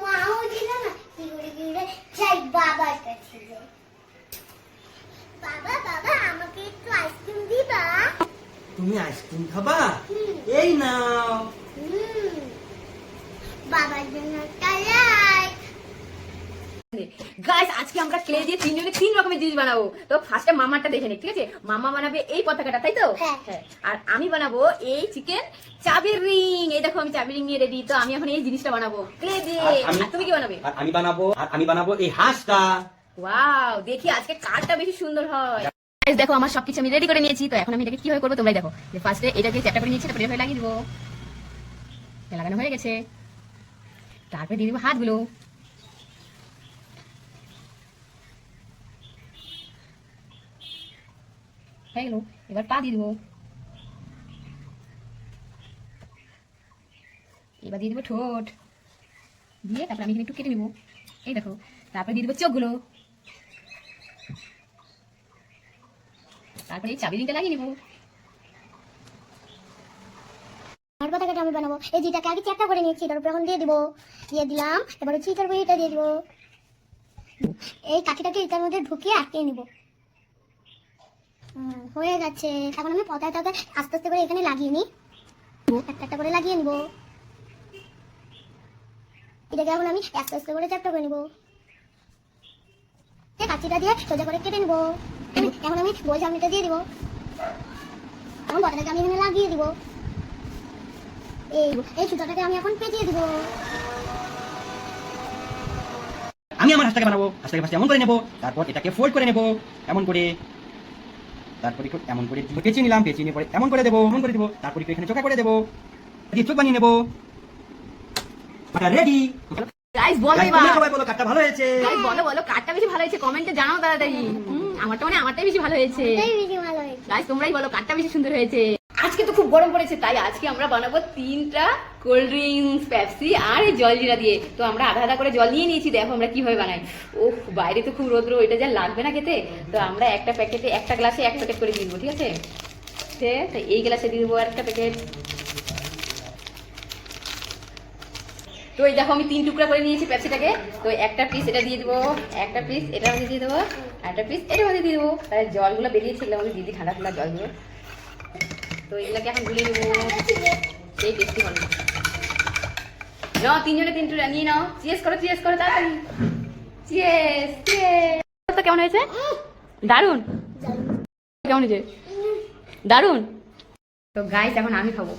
[SPEAKER 1] মাও দিল না, কি করে যাই বাবার কাছে যাই। বাবা বাবা আমাকে একটু আইসক্রিম দিবা?
[SPEAKER 2] তুমি আইসক্রিম খাবা? এই নাও।
[SPEAKER 1] বাবার জন্য একটা লাইক।
[SPEAKER 3] গাইস আজকে আমরা ক্লে দিয়ে তিনজনে 3 রকমের জিনিস বানাবো। তো ফার্স্টে মামারটা দেখে নি, ঠিক আছে? মামা বানাবে এই পতাকাটা, তাই তো?
[SPEAKER 1] হ্যাঁ।
[SPEAKER 3] আর আমি বানাবো এই চিকেন চাবির রিং। এই দেখো আমি চাবির রিং নিয়ে রেডি। তো আমি এখন এই জিনিসটা বানাবো ক্লে দিয়ে। আর তুমি কি বানাবে?
[SPEAKER 2] আর আমি বানাবো এই হাঁসটা।
[SPEAKER 3] ওয়াও, দেখি আজকে কারটা বেশি সুন্দর হয়। গাইস দেখো আমার সবকিছু আমি রেডি করে নিয়েছি। তো এখন আমি এটাকে কিভাবে করবো তোমরাই দেখো। যে ফার্স্টে এটাকে চ্যাপটা করে নিয়েছি, তারপরে এভাবে লাগিয়ে দেবো। লাগানো হয়ে গেছে, তারপরে দিয়ে দেবো হাতগুলো। হয়ে গেল, এবার পা দিয়ে দেবো। এবার দিয়ে দেবো ঠোঁট, দিয়ে তারপরে আমি এখানে একটু কেটে নেবো। এই দেখো, তারপরে দিয়ে দেবো চোখগুলো, তারপরে এই চাবি রিংটা লাগিয়ে নেবো।
[SPEAKER 1] আমার পতাকাটা আমি বানাবো। এই যেটাকে আগে চ্যাপটা করে নিয়েছি, তার উপর এখন দিয়ে দিবো, দিয়ে দিলাম। এবার হচ্ছে এটার উপরে এটা দিয়ে দিবো। এই কাঠিটাকে এটার মধ্যে ঢুকিয়ে আটকে নিব। হয়ে গেছে। এখন আমি পতাকাটাকে আস্তে আস্তে করে এখানে লাগিয়ে নিই, একটা একটা করে লাগিয়ে নিব। এটাকে এখন আমি আস্তে আস্তে করে চ্যাপটা করে নিব, কাঠিটা দিয়ে সোজা করে কেটে নিব। এখন আমি গোল সামনেটা দিয়ে দিব। এখন পতাকাটাকে আমি এখানে লাগিয়ে দিব। এই সুতাটাকে আমি এখন পেঁচিয়ে দিব।
[SPEAKER 2] আমি আমার হাঁসটাকে বানাবো। হাঁসটাকে ফার্স্টে এমন করে নেবো, তারপর এটাকে ফোল্ড করে নেবো এমন করে, তারপর একটু এমন করে পেঁচিয়ে নিলাম, পেঁচিয়ে নিয়ে পরে এমন করে দেবো, এমন করে দেবো, তারপর একটু এখানে চোখা করে দেবো, দিয়ে চোখ বানিয়ে নেবো। রেডি।
[SPEAKER 3] গাইস বলো এবার,
[SPEAKER 2] সবাই বলো কাটটা ভালো হয়েছে।
[SPEAKER 3] গাইস বলো বলো কারটা বেশি ভালো হয়েছে, কমেন্টে জানাও তাড়াতাড়ি। আমারটাই বেশি ভালো হয়েছে।
[SPEAKER 1] বেশি ভালো হয়েছে।
[SPEAKER 3] গাইস তোমরাই বলো কারটা বেশি সুন্দর হয়েছে। আজকে তো খুব গরম পড়েছে, তাই আজকে আমরা বানাবো 3টা কোল্ড ড্রিঙ্কস, পেপসি আর এই জলজিরা দিয়ে। তো আমরা আধা আধা করে জল নিয়ে নিয়েছি, দেখো আমরা কিভাবে বানাই। ওহ বাইরে তো খুব রোদ্র, এটা যা লাগবে না খেতে। তো আমরা একটা প্যাকেটে, একটা গ্লাসে 1 প্যাকেট করে দিয়ে দেবো, ঠিক আছে? তো এই গ্লাসে দিয়ে দেবো একটা প্যাকেট। তো এই দেখো আমি 3 টুকরা করে নিয়েছি পেপসিটাকে। তো একটা পিস এটা দিয়ে দেবো, একটা পিস এটার মধ্যে দিয়ে দেবো, আর একটা পিস এটার মধ্যে দিয়ে দেবো। তাহলে জলগুলো বেরিয়েছে, এগুলো আমাদের দিদি ঠান্ডা ঠান্ডা জলগুলো। তো এগুলোকে এখন গুলিয়ে নেবো, সেই টেস্টি হবে। নাও 3 জনে 3 টুকরা নিয়ে নাও। চিয়েস করো তাড়াতাড়ি। চিয়েস চিয়েস। তো কেমন হয়েছে? দারুণ। কেমন হয়েছে? দারুণ। তো গাইস এখন আমি খাবো।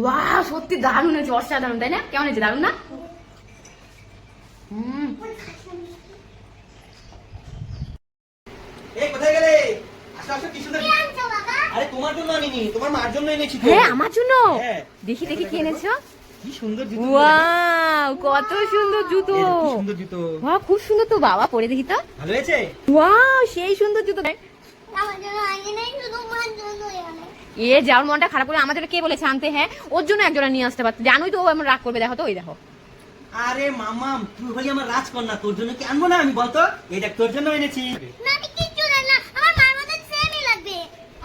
[SPEAKER 3] ওয়াও সত্যি দারুণ হয়েছে, অসাধারণ, তাই না? কেমন হয়েছে? দারুণ না?
[SPEAKER 2] এই কোথায় গেলে? আসো আসো, কি সুন্দর।
[SPEAKER 1] কি আনছো বাবা?
[SPEAKER 2] আরে তোমার জন্য আনিনি, তোমার মার জন্য এনেছি তো।
[SPEAKER 3] হ্যাঁ আমার জন্য।
[SPEAKER 2] হ্যাঁ।
[SPEAKER 3] দেখি কি এনেছো?
[SPEAKER 2] কি সুন্দর জুতো।
[SPEAKER 3] ওয়াও কত সুন্দর জুতো।
[SPEAKER 2] এই দেখো, কি সুন্দর জুতো।
[SPEAKER 3] ওয়াও খুব সুন্দর তো, বাবা পরে দেখি তো।
[SPEAKER 2] ভালো হয়েছে?
[SPEAKER 3] ওয়াও সেই সুন্দর জুতো।
[SPEAKER 1] আমার জন্য আনি নাই, শুধু মার জন্য আনে।
[SPEAKER 3] এ যাওয়ার মনটা খারাপ করে আমাদের কে বলেছে আনতে? হ্যাঁ, ওর জন্য একজোড়া নিয়ে আসতে পারতো। জানোই তো ও এমন রাগ করবে, দেখো তো, ওই দেখো।
[SPEAKER 2] আরে মামা, তুই হলি আমার রাজকন্যা, তোর জন্য কি আনবো না আমি, বলতো? এই দেখ তোর জন্য এনেছি।
[SPEAKER 1] না আমি কিচ্ছু জানি না, আমার মার মতো সেমই লাগবে।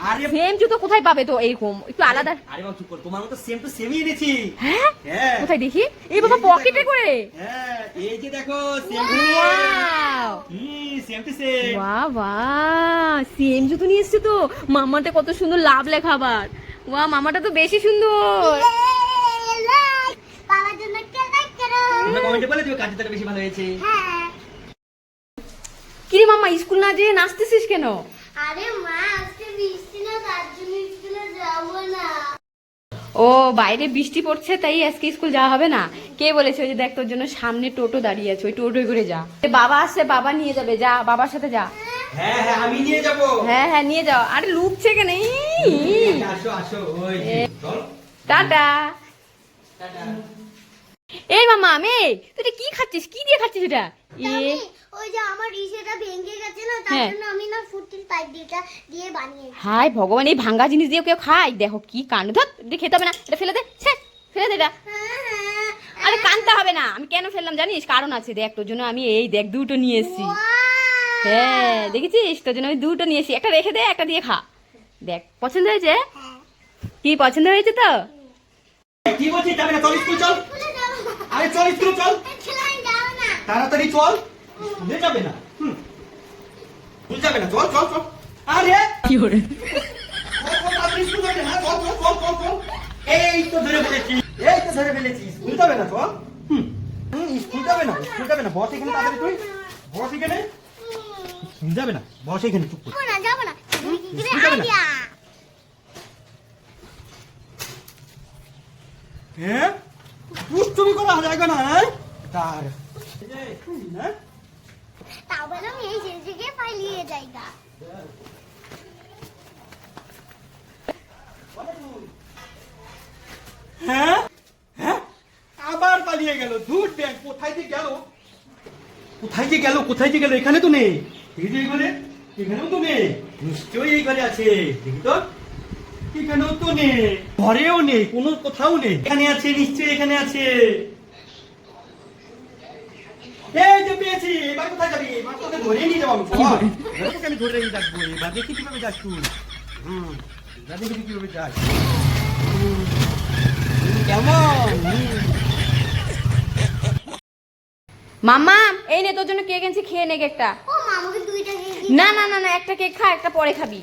[SPEAKER 2] আরে
[SPEAKER 3] সেম জুতো কোথায় পাবে তো এরকম একটু আলাদা?
[SPEAKER 2] আরে বাবা চুপ কর, তোমার মতো সেম টু সেমই এনেছি।
[SPEAKER 3] হ্যাঁ,
[SPEAKER 2] হ্যাঁ
[SPEAKER 3] কোথায় দেখি? এই বাবা পকেটে করে।
[SPEAKER 2] হ্যাঁ, এই যে দেখো same to
[SPEAKER 3] wow,
[SPEAKER 2] same to same.
[SPEAKER 3] বাহ বাহ, সেম জুতো নিয়ে এসছে তো। মামাটা কত সুন্দর, লাভ লেখা আবার। ওয়া, মামাটা তো বেশি সুন্দর।
[SPEAKER 1] লাইক, বাবার জন্য একটা লাইক করো।
[SPEAKER 2] তোমরা কমেন্টে বলে দিও কার জুতোটা বেশি ভালো হয়েছে।
[SPEAKER 1] হ্যাঁ।
[SPEAKER 3] কিরে মামা, স্কুল না যেয়ে নাচতেছিস কেন?
[SPEAKER 1] আরে মা, আজকে বৃষ্টি না, তার জন্য স্কুলে যাবো না।
[SPEAKER 3] ও, বাইরে বৃষ্টি পড়ছে তাই আজকে স্কুল যাওয়া হবে না? কে বলেছে? ওই যে দেখ, তোর জন্য সামনে টোটো দাঁড়িয়ে আছে, ওই টোটোয় করে যা। বাবা আসছে, বাবা নিয়ে যাবে, যা বাবার সাথে যা।
[SPEAKER 2] হ্যাঁ হ্যাঁ, আমি নিয়ে যাব।
[SPEAKER 3] হ্যাঁ হ্যাঁ, নিয়ে যাও। আরে লুকছে কেন?
[SPEAKER 2] আসো আসো, ওই যে, চল।
[SPEAKER 3] টাটা।
[SPEAKER 2] টাটা।
[SPEAKER 3] এই মামা, মেয়ে তুই এটা কি খাচ্ছিস? কি দিয়ে খাচ্ছিস এটা?
[SPEAKER 1] আমি ওই যে আমার ইসেটা ভেঙে গেছে না, তার
[SPEAKER 3] হ্যাঁ।
[SPEAKER 1] জন্য আমি না ফুটির পাইপ দিয়ে বানিয়েছি।
[SPEAKER 3] হাই ভগবান, এই ভাঙ্গা জিনিস দিয়ে কেউ খায়? দেখো কি কাণ্ড। ধর, এটা খেতে হবে না, এটা ফেলে দে। ছ্যা, ফেলে দে এটা। আরে কানতে হবে না, আমি কেন ফেললাম জানিস? কারণ আছে, দেখ তোর জন্য আমি এই দেখ দুটো নিয়ে এসেছি। হ্যাঁ, দেখেছিস, তোর জন্য আমি দুটো নিয়ে এসেছি। একটা রেখে দে, একটা দিয়ে খা। দেখ, পছন্দ হয়েছে? কি পছন্দ হয়েছে তো?
[SPEAKER 2] কি বলছিস, যাবে না? চল স্কুল চল। আরে চল স্কুল চল, তাড়াতাড়ি চল। স্কুলে যাবে না? স্কুল যাবে না, চল চল চল। আরে
[SPEAKER 3] কি করে?
[SPEAKER 2] চল, চল, তাড়াতাড়ি স্কুল যাবে না। চল চল চল চল চল। এই তো ধরে ফেলেছি, এই তো ধরে ফেলেছি। স্কুল যাবে না, চল। স্কুল যাবে না, স্কুল যাবে না। বস এখানে, তাড়াতাড়ি তুই বস এখানে। স্কুল যাবে না, বস এখানে, চুপ করে।
[SPEAKER 1] যাবো না।
[SPEAKER 2] স্কুল যাবে না। হ্যাঁ, দুষ্টুমি করা যাবে না। তার না,
[SPEAKER 1] তারপর আমি এই সেদিকে পালিয়ে যাই গা।
[SPEAKER 2] হ্যাঁ হ্যাঁ, আবার পালিয়ে গেল। ধুর ব্যাগ, কোথায় যে গেল, কোথায় যে গেল, কোথায় যে গেল? এখানে তো নেই। এই যে এই ঘরে, এখানেও তো নেই। নিশ্চয়ই এই ঘরে আছে, দেখি তো। এখানেও তো নেই, ঘরেও নেই, কোনো কোথাও নেই। এখানে আছে, নিশ্চয়ই এখানে আছে। এই যে পেয়েছি। এবার কোথায় যাবি? এবার তোকে ধরে নিয়ে যাবো আমি। এবার তোকে আমি ধরে নিয়ে যাবো। এবার দেখি কিভাবে যাস তুই। এবার দেখি কিভাবে যাস। কেমন?
[SPEAKER 3] মাম্মা, এই নে তোর জন্য কেক এনেছি, খেয়ে নে কেকটা।
[SPEAKER 1] ও মা, আমাকে দুইটা কেক
[SPEAKER 3] না না না না, একটা কেক খা, একটা পরে খাবি।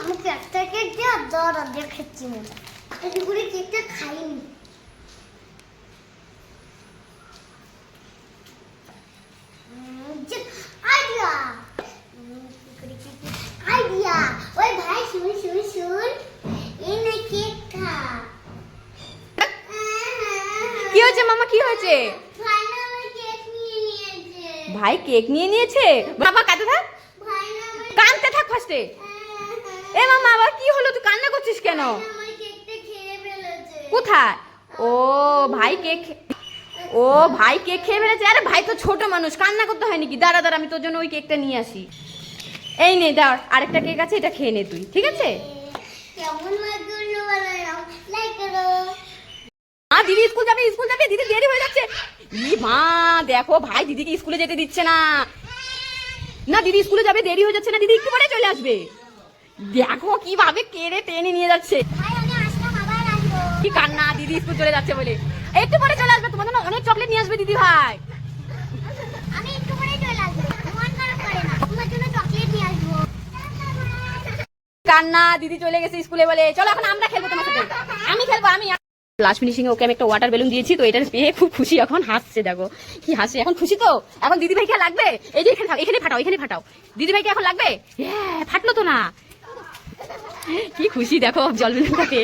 [SPEAKER 1] আমাকে একটা কেক দিয়ে দর অর্ধেক খাচ্ছি মজা। একটা করে কেকটা খাইনি। Idea, idea. ওই ভাই, শুন শুন শুন, এই না কেক খা।
[SPEAKER 3] কি হয়েছে মামা, কি হয়েছে?
[SPEAKER 1] ভাই না আমার কেক নিয়ে নিয়েছে।
[SPEAKER 3] ভাই কেক নিয়ে নিয়েছে? বাবা কাঁদতে থাক,
[SPEAKER 1] ভাই না আমার
[SPEAKER 3] কাঁদতে থাক ফার্স্টে। এ মামা, আবার কি হলো? তুই কান্না করছিস কেন?
[SPEAKER 1] আমার কেকটা খেয়ে ফেলেছে।
[SPEAKER 3] কোথায়? ও ভাই কেক, ও ভাই কেক খেয়ে ফেলেছে। আরে ভাই তো ছোট মানুষ, কান্না করতে হয় নাকি? দাঁড়া দাঁড়া, আমি তোর জন্য ওই কেকটা নিয়ে আসি। এই নে দাঁড়, আরেকটা কেক আছে, এটা খেয়ে নে তুই, ঠিক আছে?
[SPEAKER 1] কেমন লাগলো বলো, লাইক করো।
[SPEAKER 3] দিদি স্কুল যাবে, স্কুল যাবে, দিদি দেরি হয়ে যাচ্ছে। ই মা, দেখো ভাই দিদিকে স্কুলে যেতে দিচ্ছে না। না, দিদি স্কুলে যাবে, দেরি হয়ে যাচ্ছে না, দিদি একটু পরে চলে আসবে। দেখো কিভাবে কেড়ে টেনে নিয়ে যাচ্ছে।
[SPEAKER 1] ভাই আমি আসলাম, আবার আসবো।
[SPEAKER 3] কি কান্না, দিদি স্কুল চলে যাচ্ছে বলে। একটু পরে চলে আসবে, তোমার জন্য অনেক চকলেট নিয়ে আসবে দিদি ভাই।
[SPEAKER 1] আমি একটু পরেই চলে আসবো, মন খারাপ করে না, তোমার জন্য চকলেট নিয়ে আসবো।
[SPEAKER 3] কান্না, দিদি চলে গেছে স্কুলে বলে। চলো এখন আমরা খেলবো তোমার সাথে। আমি খেলবো, আমি লাস্ট ফিনিশিং এ ওকে আমি একটা ওয়াটার বেলুন দিয়েছি, তো এটা পেয়ে খুব খুশি, এখন হাসছে। দেখো কি হাসছে, এখন খুশি তো। এখন দিদি ভাইকে লাগবে, এই যে এখানে এখানে ফাটাও, এখানে ফাটাও। দিদি ভাইকে এখন লাগবে। হ্যাঁ, ফাটলো তো না, কি খুশি দেখো জল বেলুনটাকে।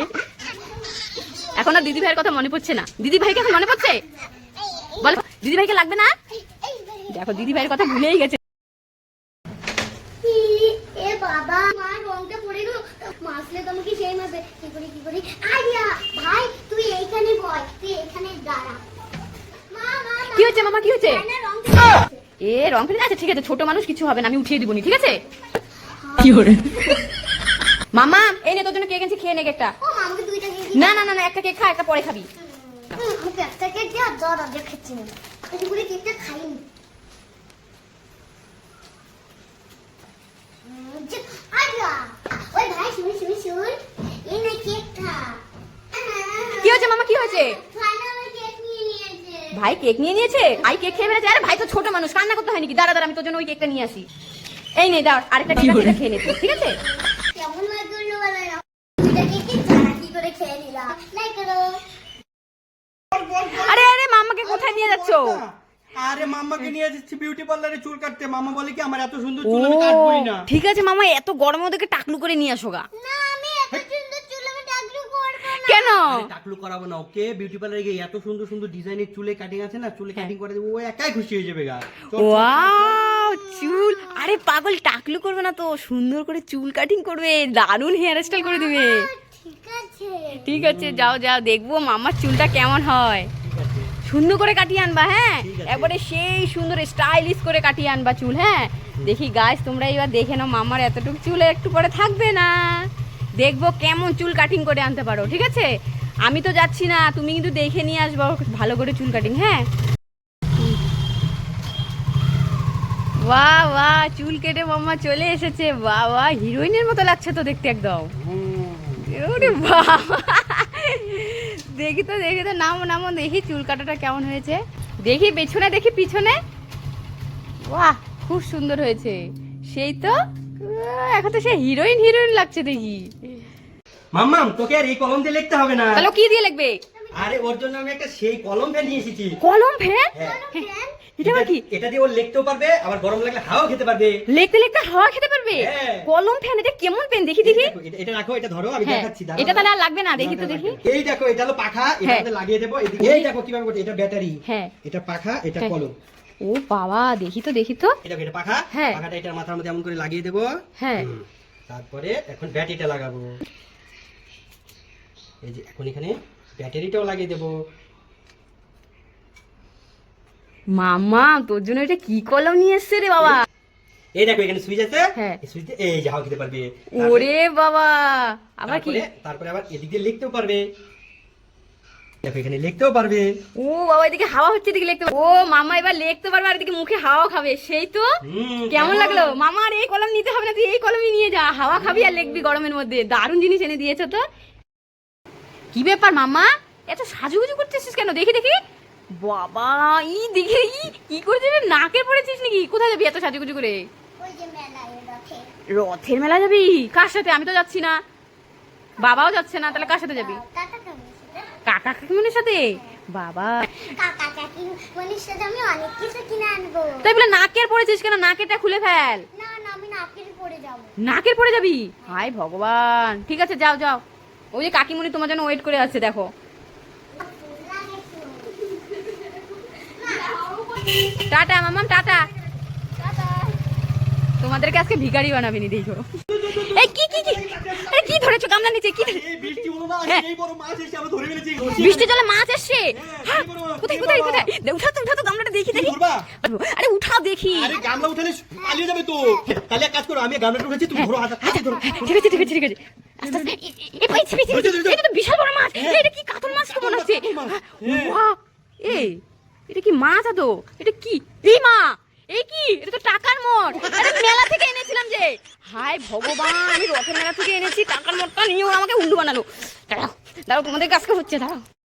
[SPEAKER 3] এখন আর দিদি ভাইয়ের কথা মনে পড়ছে না। দিদি ভাইকে এখন মনে পড়ছে? বলো, দিদি ভাইকে লাগবে না? দেখো দিদি ভাইয়ের কথা ভুলেই গেছে।
[SPEAKER 1] এ বাবা, আমার রংটা পড়ে গেল, মাসলে তো আমাকে সেই মাসে কি করি। আইডিয়া, ভাই তুই এইখানে বল, তুই এখানে দাঁড়া। মা মা
[SPEAKER 3] কি হচ্ছে মামা, কি হচ্ছে?
[SPEAKER 1] না, রংটা পড়ে গেছে।
[SPEAKER 3] এ রং ফেলে, আচ্ছা ঠিক আছে, ছোট মানুষ কিছু হবে না, আমি উঠিয়ে দিবনি, ঠিক আছে? কি করে মামা এই নে তোর জন্য কেক এনেছি, খেয়ে নে কেকটা।
[SPEAKER 1] ও মা, আমাকে দুইটা কেক
[SPEAKER 3] না না না না, একটা কেক খা, একটা পরে খাবি।
[SPEAKER 1] আমাকে একটা কেক দিয়ে আর অর্ধেক খাচ্ছি না, একটু করে কেকটা খাইনি। আইয়া ওই ভাই শুন শুন শুন, এই না কেকটা।
[SPEAKER 3] কি হয়েছে মামা, কি হয়েছে?
[SPEAKER 1] খানা আমার কেক নিয়ে নিয়েছে।
[SPEAKER 3] ভাই কেক নিয়ে নিয়েছে? ভাই কেক খেয়ে ফেলেছে? আরে ভাই তো ছোট মানুষ, কান্না করতে হয় নাকি? দাঁড়া দাঁড়া, আমি তোর জন্য ওই কেকটা নিয়ে আসি। এই নে দাও, আরেকটা কেক আছে, এটা খেয়ে নে তুই, ঠিক আছে?
[SPEAKER 1] কেমন লাগলো বলো না, দুইটা কেক ছাড়া কি করে খেয়ে নিলাম। লাইক করো।
[SPEAKER 3] আরে আরে মামাকে কোথায় নিয়ে যাচ্ছো?
[SPEAKER 2] আরে মাম্মাকে নিয়ে যাচ্ছি বিউটি পার্লারে চুল কাটতে। মাম্মা বলে কি আমার এত সুন্দর
[SPEAKER 3] ও
[SPEAKER 2] চুল আমি কাটবই না।
[SPEAKER 3] ঠিক আছে মামা, এত গরমে ওদেরকে টাকলু করে নিয়ে আসো গা।
[SPEAKER 1] না আমি এত সুন্দর চুল আমি টাকলু করব না।
[SPEAKER 3] কেন?
[SPEAKER 2] আরে টাকলু করাবো না ওকে, বিউটি পার্লারে গিয়ে এত সুন্দর সুন্দর ডিজাইনের চুলে কাটিং আছে না, চুলে কাটিং করে দেবো, ও একাই খুশি হয়ে যাবে গা। চল, চল,
[SPEAKER 3] ওয়াও চুল, আরে পাগল টাকলু করবে না তো, সুন্দর করে চুল কাটিং করবে, দারুণ হেয়ার স্টাইল করে দিবে।
[SPEAKER 1] ঠিক আছে।
[SPEAKER 3] ঠিক আছে যাও যাও, দেখবো মামার চুলটা কেমন হয়।
[SPEAKER 2] ঠিক আছে।
[SPEAKER 3] সুন্দর করে কাটিয়ে আনবা, হ্যাঁ
[SPEAKER 2] ঠিক আছে।
[SPEAKER 3] একবারে সেই সুন্দর স্টাইলিশ করে কাটিয়ে আনবা চুল। হ্যাঁ দেখি গাইস, তোমরা এবার দেখে নাও, মামার এতটুকু চুল একটু পরে থাকবে না, দেখবো কেমন চুল কাটিং করে আনতে পারো। ঠিক আছে, আমি তো যাচ্ছি না, তুমি কিন্তু দেখে নিয়ে আসবা ভালো করে চুল কাটিং। হ্যাঁ বাহ বাহ, চুল কেটে মামা চলে এসেছে, বাহ বাহ, হিরোইনের মতো লাগছে তো দেখতে একদম। ওরে বাবা, দেখি তো দেখি তো, নামো নামো দেখি চুল কাটাটা কেমন হয়েছে, দেখি পেছনে দেখি পিছনে। বাহ খুব সুন্দর হয়েছে, সেই তো এখন তো সে হিরোইন হিরোইন লাগছে দেখি।
[SPEAKER 2] মাম্মাম তোকে আর এই কলম দিয়ে লিখতে হবে না।
[SPEAKER 3] তাহলে ও কি দিয়ে লিখবে?
[SPEAKER 2] আরে ওর জন্য আমি একটা সেই কলম পেন নিয়ে এসেছি।
[SPEAKER 3] কলম ফ্যান?
[SPEAKER 2] হ্যাঁ।
[SPEAKER 3] এটা আবার কি?
[SPEAKER 2] এটা দিয়ে ও লিখতেও পারবে, আবার গরম লাগলে হাওয়া খেতে পারবে।
[SPEAKER 3] লিখতে লিখতে হাওয়া খেতে পারবে?
[SPEAKER 2] হ্যাঁ।
[SPEAKER 3] কলম ফ্যান, এটা কেমন পেন দেখি দেখি।
[SPEAKER 2] দেখো, এটা রাখো, এটা ধরো, আমি
[SPEAKER 3] হ্যাঁ,
[SPEAKER 2] দেখাচ্ছি। দাঁড়াও,
[SPEAKER 3] এটা তাহলে আর
[SPEAKER 2] দাঁড়াও।
[SPEAKER 3] লাগবে না, দেখি তো দেখি।
[SPEAKER 2] এই দেখো, এটা হলো পাখা, এটা
[SPEAKER 3] হ্যাঁ।
[SPEAKER 2] আমাদের লাগিয়ে দেবো। এদিকে এই দেখো কিভাবে করতে, এটা ব্যাটারি,
[SPEAKER 3] হ্যাঁ।
[SPEAKER 2] এটা পাখা, এটা
[SPEAKER 3] হ্যাঁ।
[SPEAKER 2] কলম।
[SPEAKER 3] ও বাবা, দেখি তো দেখি তো।
[SPEAKER 2] এটা এটা পাখা,
[SPEAKER 3] হ্যাঁ।
[SPEAKER 2] পাখাটা এটার মাথার মধ্যে এমন করে লাগিয়ে দেবো।
[SPEAKER 3] হ্যাঁ।
[SPEAKER 2] তারপরে এখন ব্যাটারিটা লাগাবো, এই যে এখন এখানে ব্যাটারিটাও লাগিয়ে দেবো।
[SPEAKER 3] মামা তোর জন্য এটা কি কলম নিয়ে এসছে রে বাবা?
[SPEAKER 2] এই দেখো এখানে সুইচ আছে,
[SPEAKER 3] হ্যাঁ।
[SPEAKER 2] এই সুইচে এই যে হাওয়া খেতে পারবে।
[SPEAKER 3] ওরে বাবা, আবার কি?
[SPEAKER 2] তারপরে আবার এদিকে লিখতেও পারবে, দেখো এখানে লিখতেও পারবে।
[SPEAKER 3] ও বাবা, এদিকে হাওয়া হচ্ছে, এদিকে লিখতে পারবে। ও মামা এবার লিখতে পারবে আর এদিকে মুখে হাওয়া খাবে, সেই তো। কেমন লাগলো? মামা আর এই কলম নিতে হবে না, তুই এই কলমই নিয়ে যা, হাওয়া খাবি আর লিখবি গরমের মধ্যে। দারুণ জিনিস এনে দিয়েছো তো। কি ব্যাপার মামা, এত সাজুগুজু করতেছিস কেন? দেখি দেখি। বাবা ই দেখি, কি করছিস? নাকে পড়েছিস নাকি? কোথায় যাবি এত সাজুগুজু করে?
[SPEAKER 1] ওই যে মেলায় রথে।
[SPEAKER 3] রথের মেলা যাবি? কার সাথে? আমি তো যাচ্ছি না, বাবাও যাচ্ছে না, তাহলে কার সাথে যাবি?
[SPEAKER 1] কাকা কাকির সাথে।
[SPEAKER 3] কাকা কাকিমনের সাথে? বাবা,
[SPEAKER 1] কাকা কাকির সাথে আমি অনেক কিছু কিনে আনবো।
[SPEAKER 3] তাই বলে নাকের পড়েছিস কেন? নাকেরটা খুলে ফেল।
[SPEAKER 1] না না, আমি নাকের পরে যাবো।
[SPEAKER 3] নাকের পড়ে যাবি? হায় ভগবান, ঠিক আছে যাও যাও, ওই যে কাকিমণি তোমার জন্য ওয়েট করে আছে, দেখো। টাটা মামাম, টাটা। তোমাদেরকে আজকে ভিখারি বানাবিনি, দেখো। এই কি কি কি, আরে কি ধরেছো গামলা নিচে? কি
[SPEAKER 2] এই বৃষ্টি হলো না,
[SPEAKER 3] হ্যাঁ।
[SPEAKER 2] এই বড় মাছ এসে আমরা ধরে ফেলেছি।
[SPEAKER 3] বৃষ্টি জলে মাছ এসছে? হ্যাঁ,
[SPEAKER 2] এই বড় মাছ,
[SPEAKER 3] কোথায়
[SPEAKER 2] এই
[SPEAKER 3] কোথায়
[SPEAKER 2] বাবা।
[SPEAKER 3] কোথায়? উঠাও তো, উঠাও তো গামলাটা দেখি
[SPEAKER 2] তুমি
[SPEAKER 3] দেখি।
[SPEAKER 2] ধরবা?
[SPEAKER 3] আরে উঠাও দেখি।
[SPEAKER 2] আরে গামলা উঠালে পালিয়ে যাবে তো। তাহলে এক কাজ করো, আমি গামলাটা উঠেছি, তুমি ধরো, হাতে ধরো।
[SPEAKER 3] ঠিক আছে ঠিক আছে ঠিক আছে। আস্তে আস্তে, এই পাইছি পাইছি।
[SPEAKER 2] ধরো, ধরো, ধরো।
[SPEAKER 3] এটা তো বিশাল বড় মাছ। এটা কি কাতল মাছ তো মনে হচ্ছে।
[SPEAKER 2] হ্যাঁ।
[SPEAKER 3] বাহ, এই এটা কি মাছ আদৌ? এটা কি? এই মা, এই কি? এটা তো টাকার মোট। আরে মেলা থেকে এনেছিলাম যে। হায় ভগবান, আমি রথের মেলা থেকে এনেছি টাকার মোটটা নিয়ে ও আমাকে উল্লু বানালো। দাঁড়াও দাঁড়াও, তোমাদের কাজকে হচ্ছে, দাঁড়াও।